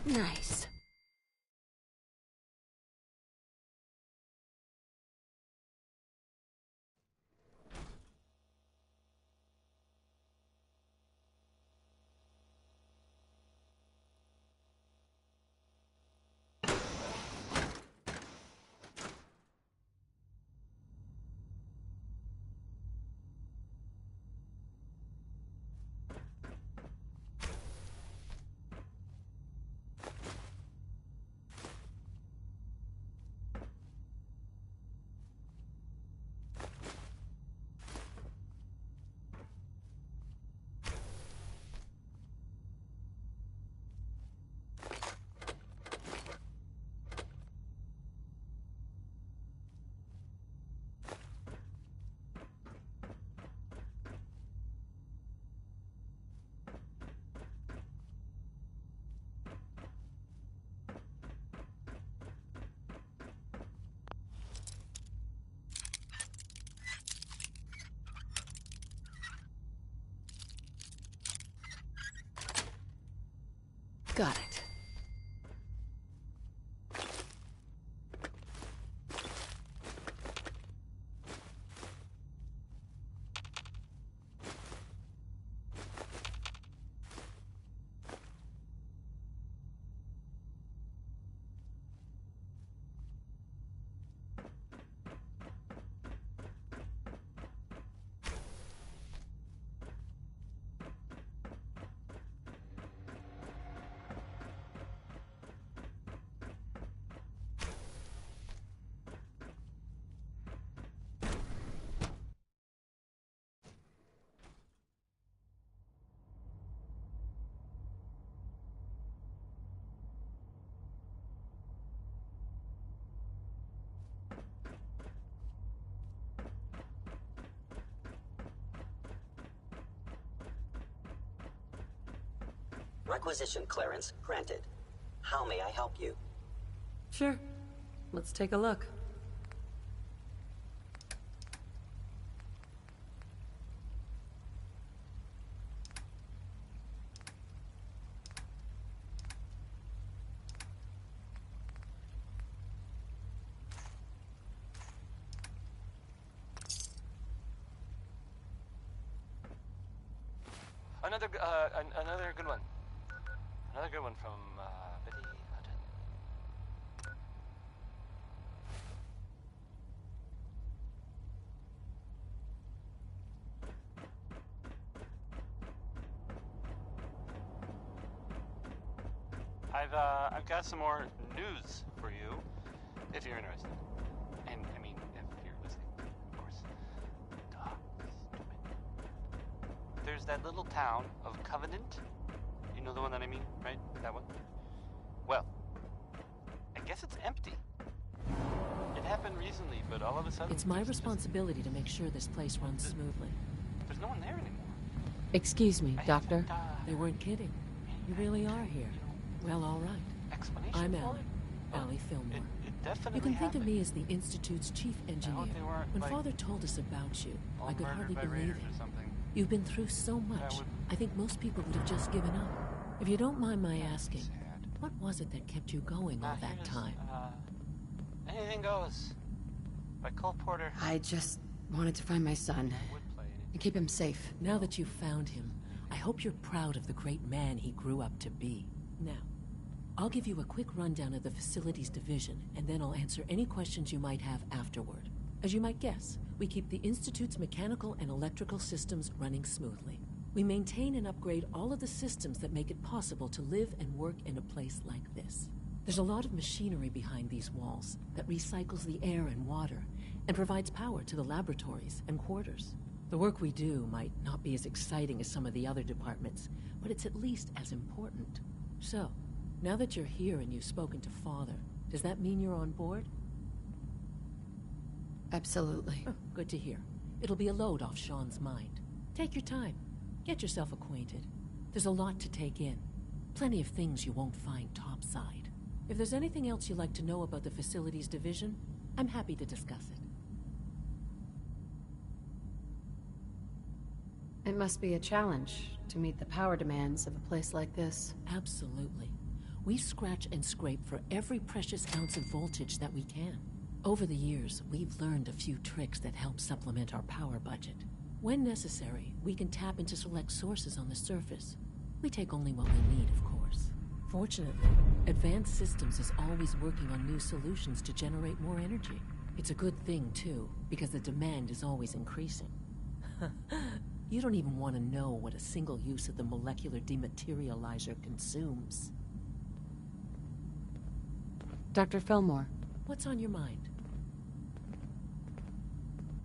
Nice. Got it. Requisition clearance granted. How may I help you? Sure. Let's take a look. Another good one. Another good one from Betty Hutton. I've got some more news for you, if you're interested. And I mean, if you're listening, of course. Duh, stupid. There's that little town of Covenant. You know the one that I mean, right? That one? Well, I guess it's empty. It happened recently, but all of a sudden... It's my responsibility to make sure this place runs smoothly. There's no one there anymore. Excuse me, Doctor. They weren't kidding. You really are here. Well, all right. I'm Allie Fillmore. You can think of me as the Institute's chief engineer. When Father told us about you, I could hardly believe it. You've been through so much, I think most people would have just given up. If you don't mind my asking, what was it that kept you going all that time? Anything Goes by Cole Porter. I just wanted to find my son and keep him safe. Now that you've found him, I hope you're proud of the great man he grew up to be. Now, I'll give you a quick rundown of the facilities division, and then I'll answer any questions you might have afterward. As you might guess, we keep the Institute's mechanical and electrical systems running smoothly. We maintain and upgrade all of the systems that make it possible to live and work in a place like this. There's a lot of machinery behind these walls that recycles the air and water and provides power to the laboratories and quarters. The work we do might not be as exciting as some of the other departments, but it's at least as important. So, now that you're here and you've spoken to Father, does that mean you're on board? Absolutely. Oh, good to hear. It'll be a load off Sean's mind. Take your time. Get yourself acquainted. There's a lot to take in. Plenty of things you won't find topside. If there's anything else you'd like to know about the facilities division, I'm happy to discuss it. It must be a challenge to meet the power demands of a place like this. Absolutely. We scratch and scrape for every precious ounce of voltage that we can. Over the years, we've learned a few tricks that help supplement our power budget. When necessary, we can tap into select sources on the surface. We take only what we need, of course. Fortunately, Advanced Systems is always working on new solutions to generate more energy. It's a good thing, too, because the demand is always increasing. You don't even want to know what a single use of the molecular dematerializer consumes. Dr. Fillmore. What's on your mind?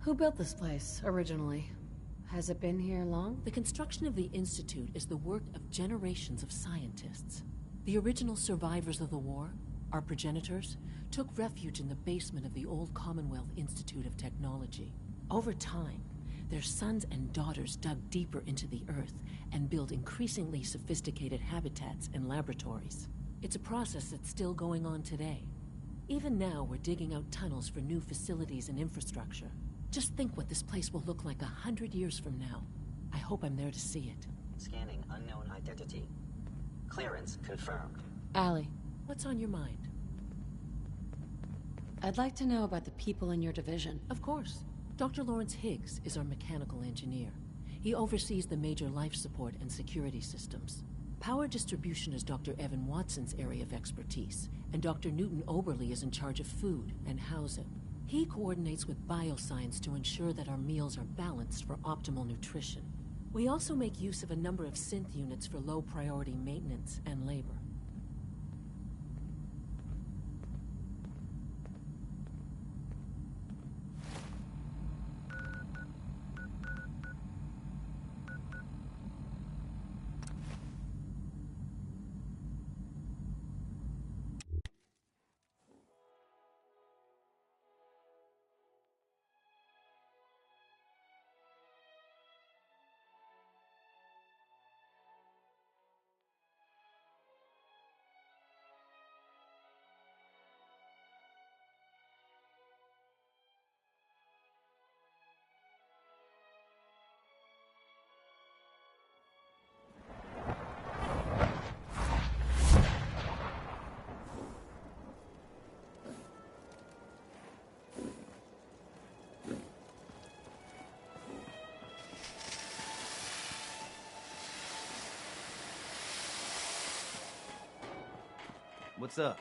Who built this place, originally? Has it been here long? The construction of the Institute is the work of generations of scientists. The original survivors of the war, our progenitors, took refuge in the basement of the old Commonwealth Institute of Technology. Over time, their sons and daughters dug deeper into the Earth and built increasingly sophisticated habitats and laboratories. It's a process that's still going on today. Even now, we're digging out tunnels for new facilities and infrastructure. Just think what this place will look like 100 years from now. I hope I'm there to see it. Scanning unknown identity. Clearance confirmed. Allie. What's on your mind? I'd like to know about the people in your division. Of course. Dr. Lawrence Higgs is our mechanical engineer. He oversees the major life support and security systems. Power distribution is Dr. Evan Watson's area of expertise, and Dr. Newton Oberly is in charge of food and housing. He coordinates with bioscience to ensure that our meals are balanced for optimal nutrition. We also make use of a number of synth units for low-priority maintenance and labor. What's up?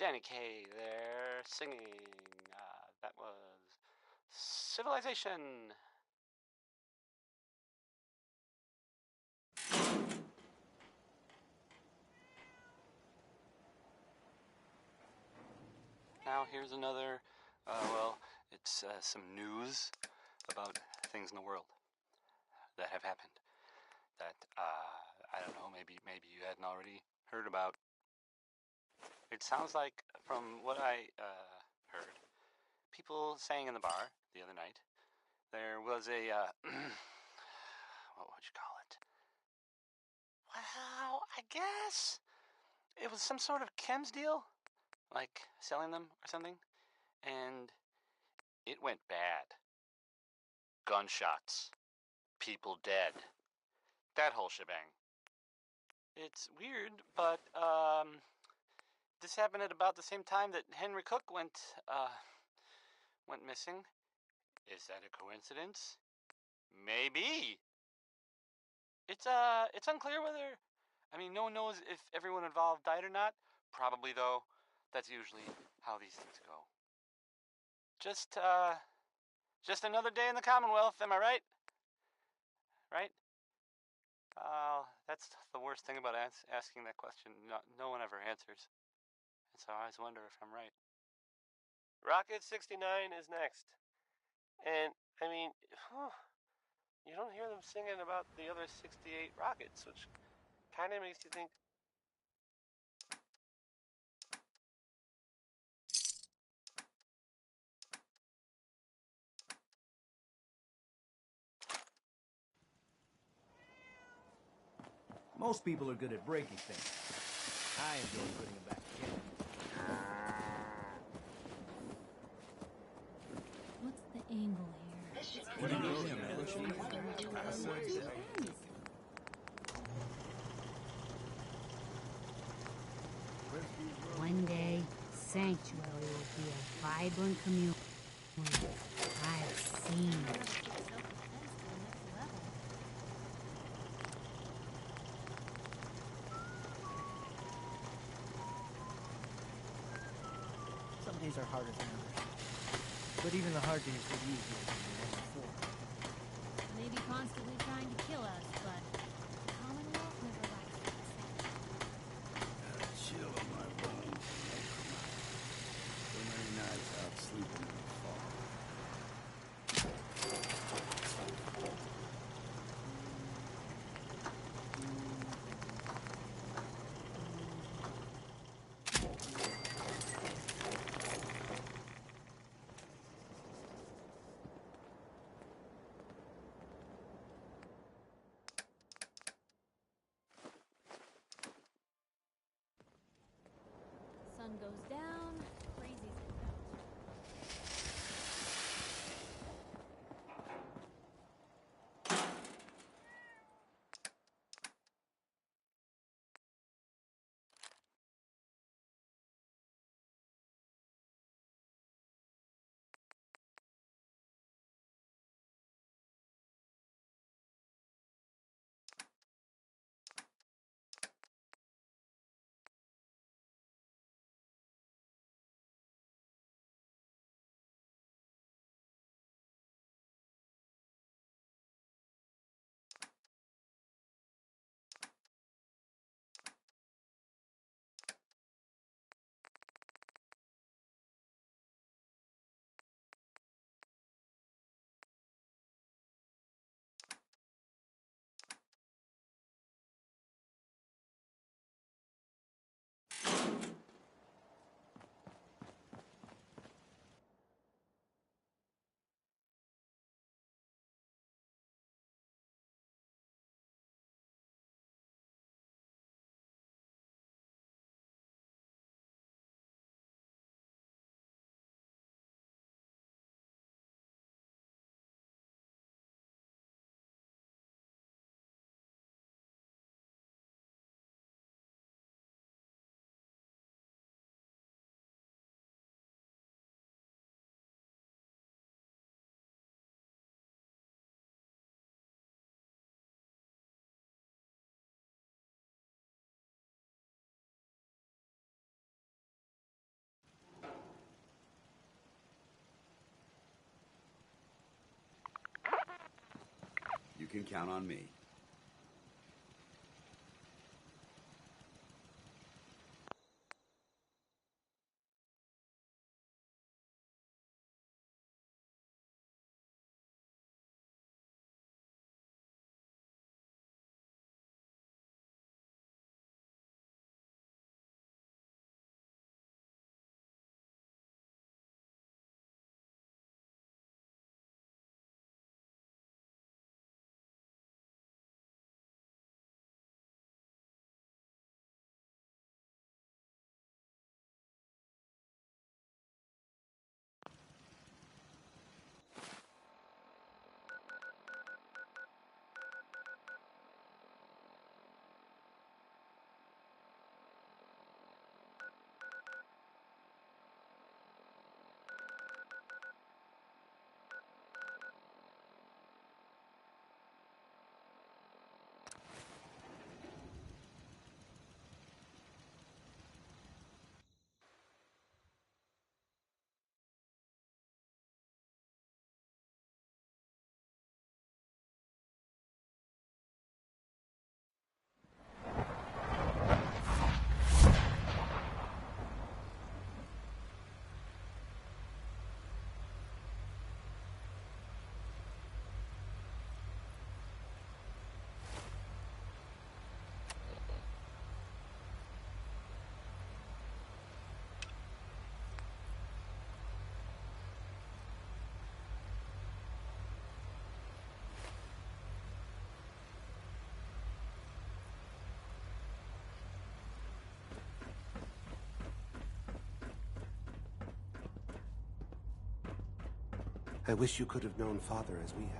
Danny Kaye there singing. That was Civilization. Now here's another, well, it's some news about things in the world that have happened that, I don't know, maybe you hadn't already heard about. It sounds like, from what I heard, people saying in the bar the other night, there was a, what would you call it? Well, I guess it was some sort of chems deal, like selling them or something, and it went bad. Gunshots, people dead, that whole shebang. It's weird, but this happened at about the same time that Henry Cook went missing. Is that a coincidence? Maybe. It's unclear whether, I mean, no one knows if everyone involved died or not. Probably, though. That's usually how these things go. Just another day in the Commonwealth, am I right? Right? That's the worst thing about asking that question. No one ever answers. And so I always wonder if I'm right. Rocket 69 is next. And, I mean, you don't hear them singing about the other 68 rockets, which kind of makes you think. Most people are good at breaking things. I enjoy putting them back together. What's the angle here? One day, Sanctuary will be a vibrant community. I've seen it. Some days are harder than others. But even the hard days get easier than the one before. Maybe constantly trying to kill us, but the Commonwealth never likes us. Chill on my bones. So many nights out sleeping in the fog. can count on me. I wish you could have known Father as we have.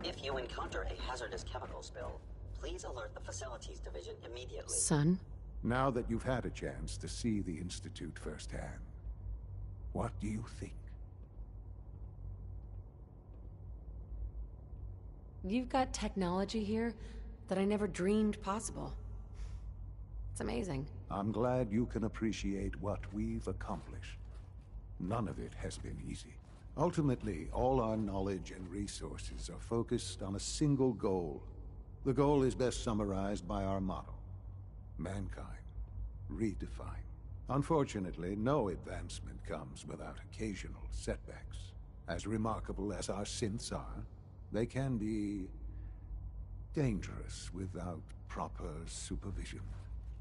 If you encounter a hazardous chemical spill, please alert the Facilities Division immediately. Son? Now that you've had a chance to see the Institute firsthand, what do you think? You've got technology here that I never dreamed possible. It's amazing. I'm glad you can appreciate what we've accomplished. None of it has been easy. Ultimately, all our knowledge and resources are focused on a single goal. The goal is best summarized by our motto: mankind, redefine. Unfortunately, no advancement comes without occasional setbacks. As remarkable as our synths are, they can be dangerous without proper supervision.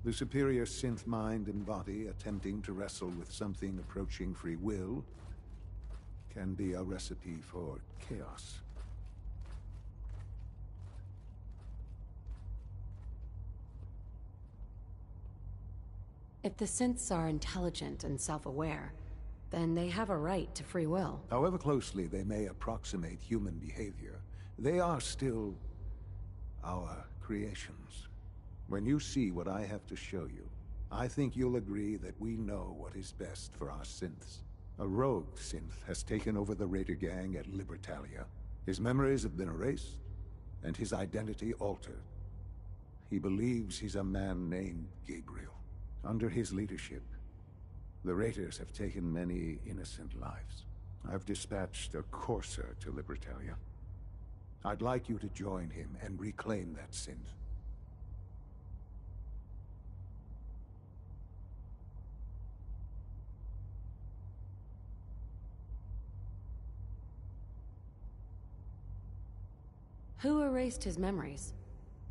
The superior synth mind and body attempting to wrestle with something approaching free will can be a recipe for chaos. If the synths are intelligent and self-aware, then they have a right to free will. However closely they may approximate human behavior, they are still our creations. When you see what I have to show you, I think you'll agree that we know what is best for our synths. A rogue synth has taken over the Raider gang at Libertalia. His memories have been erased, and his identity altered. He believes he's a man named Gabriel. Under his leadership, the Raiders have taken many innocent lives. I've dispatched a courser to Libertalia. I'd like you to join him and reclaim that synth. Who erased his memories?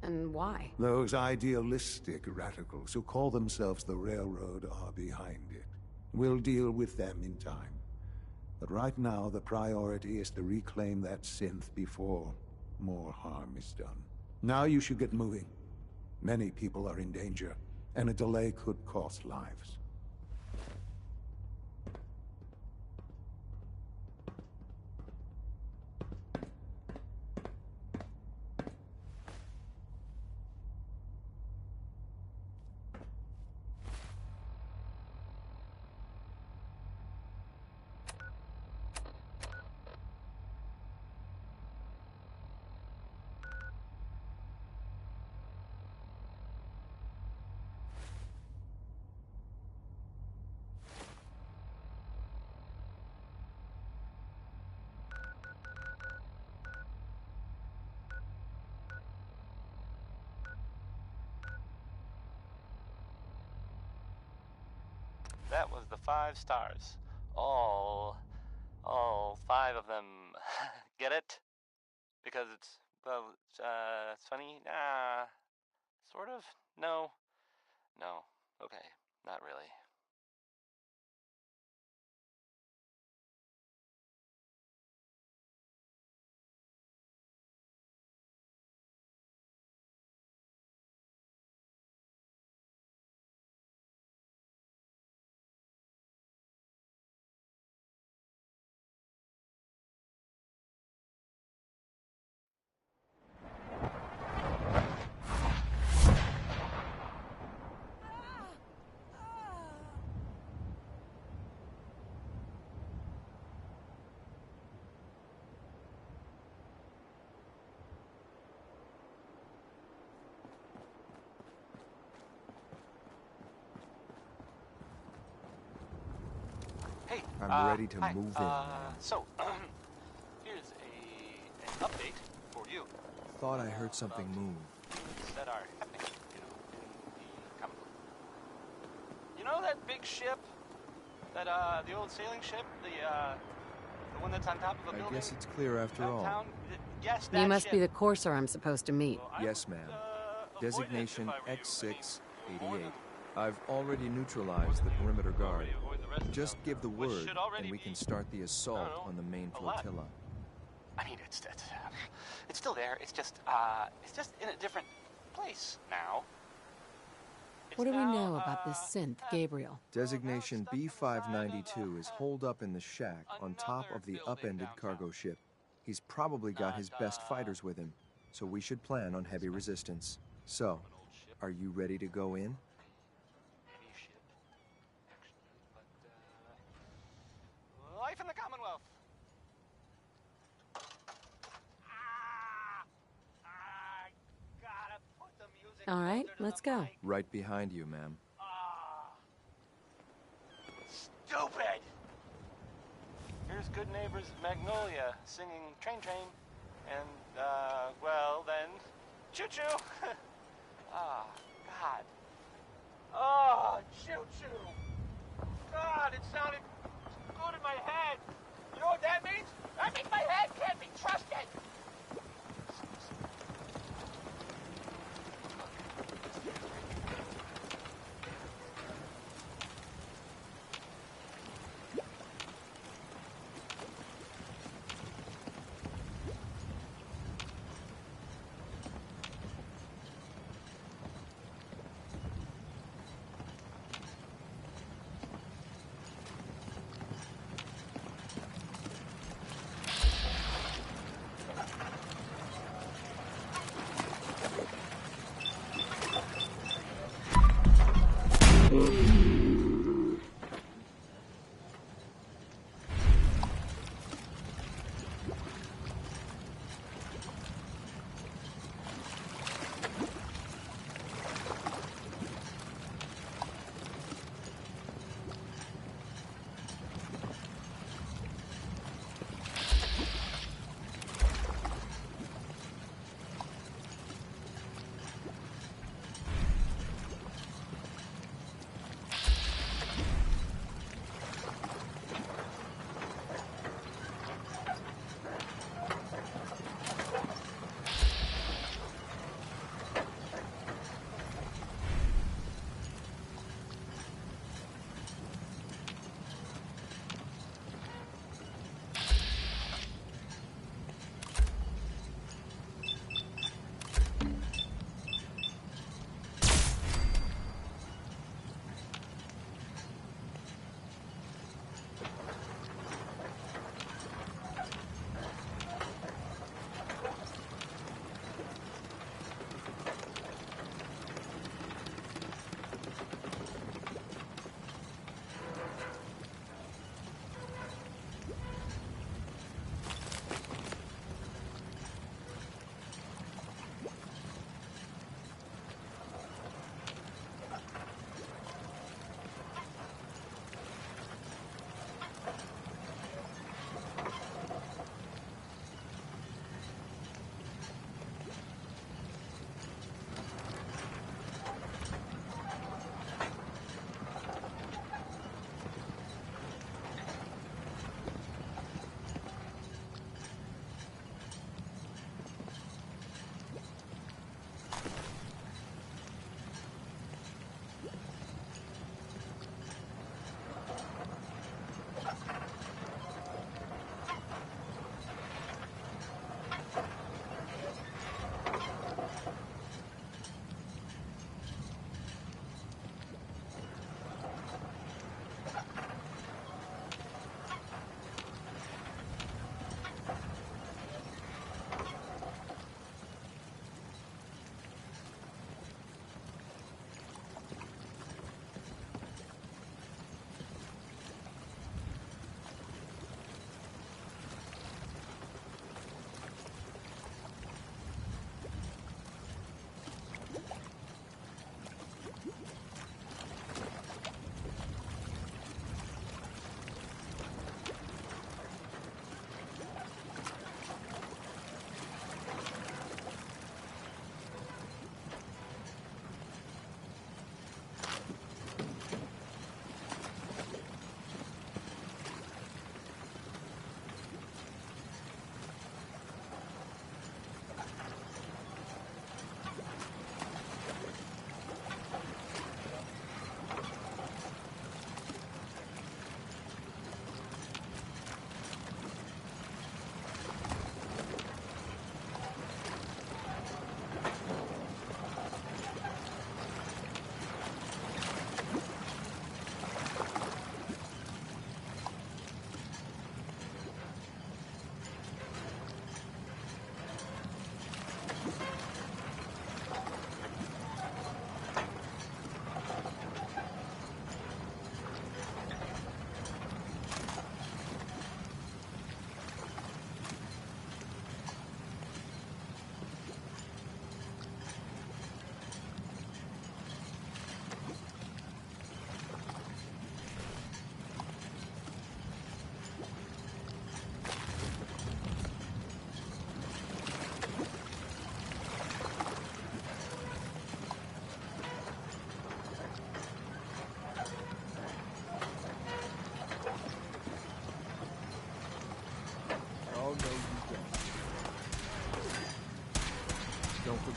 And why? Those idealistic radicals who call themselves the Railroad are behind it. We'll deal with them in time. But right now, the priority is to reclaim that synth before more harm is done. Now you should get moving. Many people are in danger, and a delay could cost lives. That was the 5 stars. All 5 of them. Get it? Because it's, well, it's funny? Sort of? No. No. Okay. Not really. Hey, I'm ready to hi. move in. So, here's an update for you. Thought I heard something move. Things that are happening, in the Commonwealth. You know that big ship? That, the old sailing ship? The one that's on top of a building? I guess it's clear after all. Downtown? Yes, that You must ship. be the courser I'm supposed to meet. Yes, ma'am. Designation X688. I've already neutralized the perimeter guard. Just give the word, and we can start the assault on the main flotilla. I mean, it's still there. It's just in a different place now. What do we know about this synth, Gabriel? Designation B592 is holed up in the shack on top of the upended cargo ship. He's probably got his best fighters with him, so we should plan on heavy resistance. So, are you ready to go in? Life in the Commonwealth. All right, let's go. Right behind you, ma'am. Stupid! Here's good neighbors Magnolia singing Train Train. And, well then, choo-choo! God. Oh, choo-choo! God, it sounded good in my head. You know what that means? That means my head can't be trusted!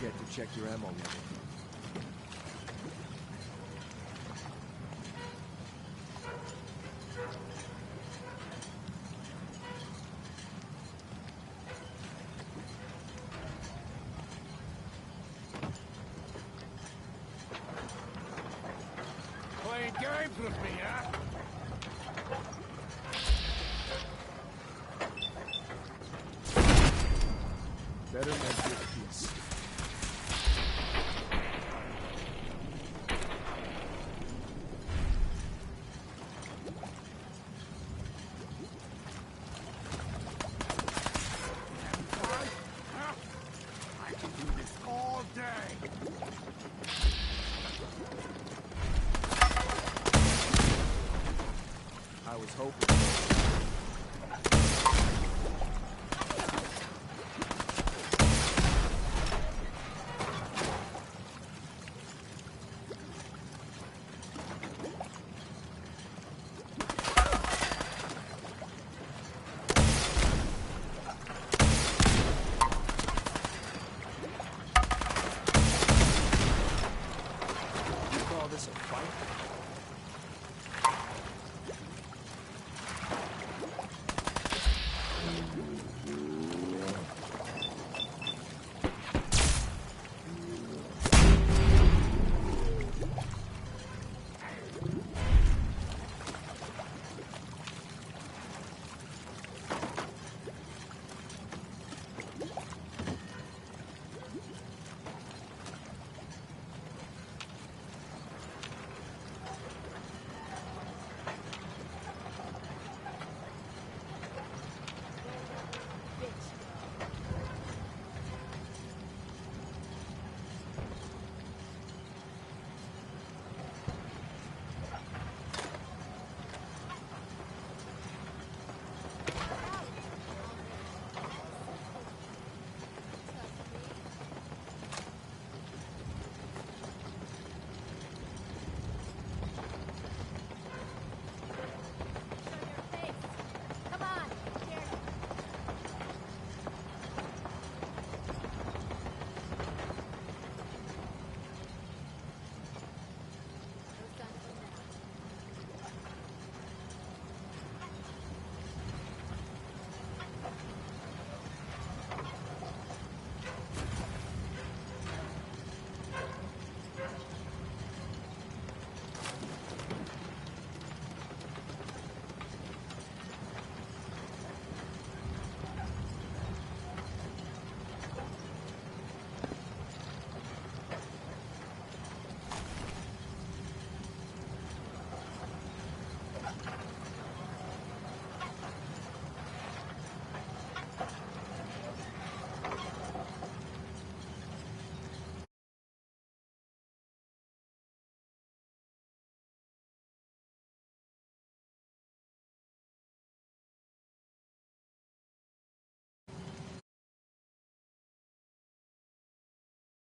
forget to check your ammo level. Playing games with me, huh? Better make your peace. I can do this all day. I was hoping.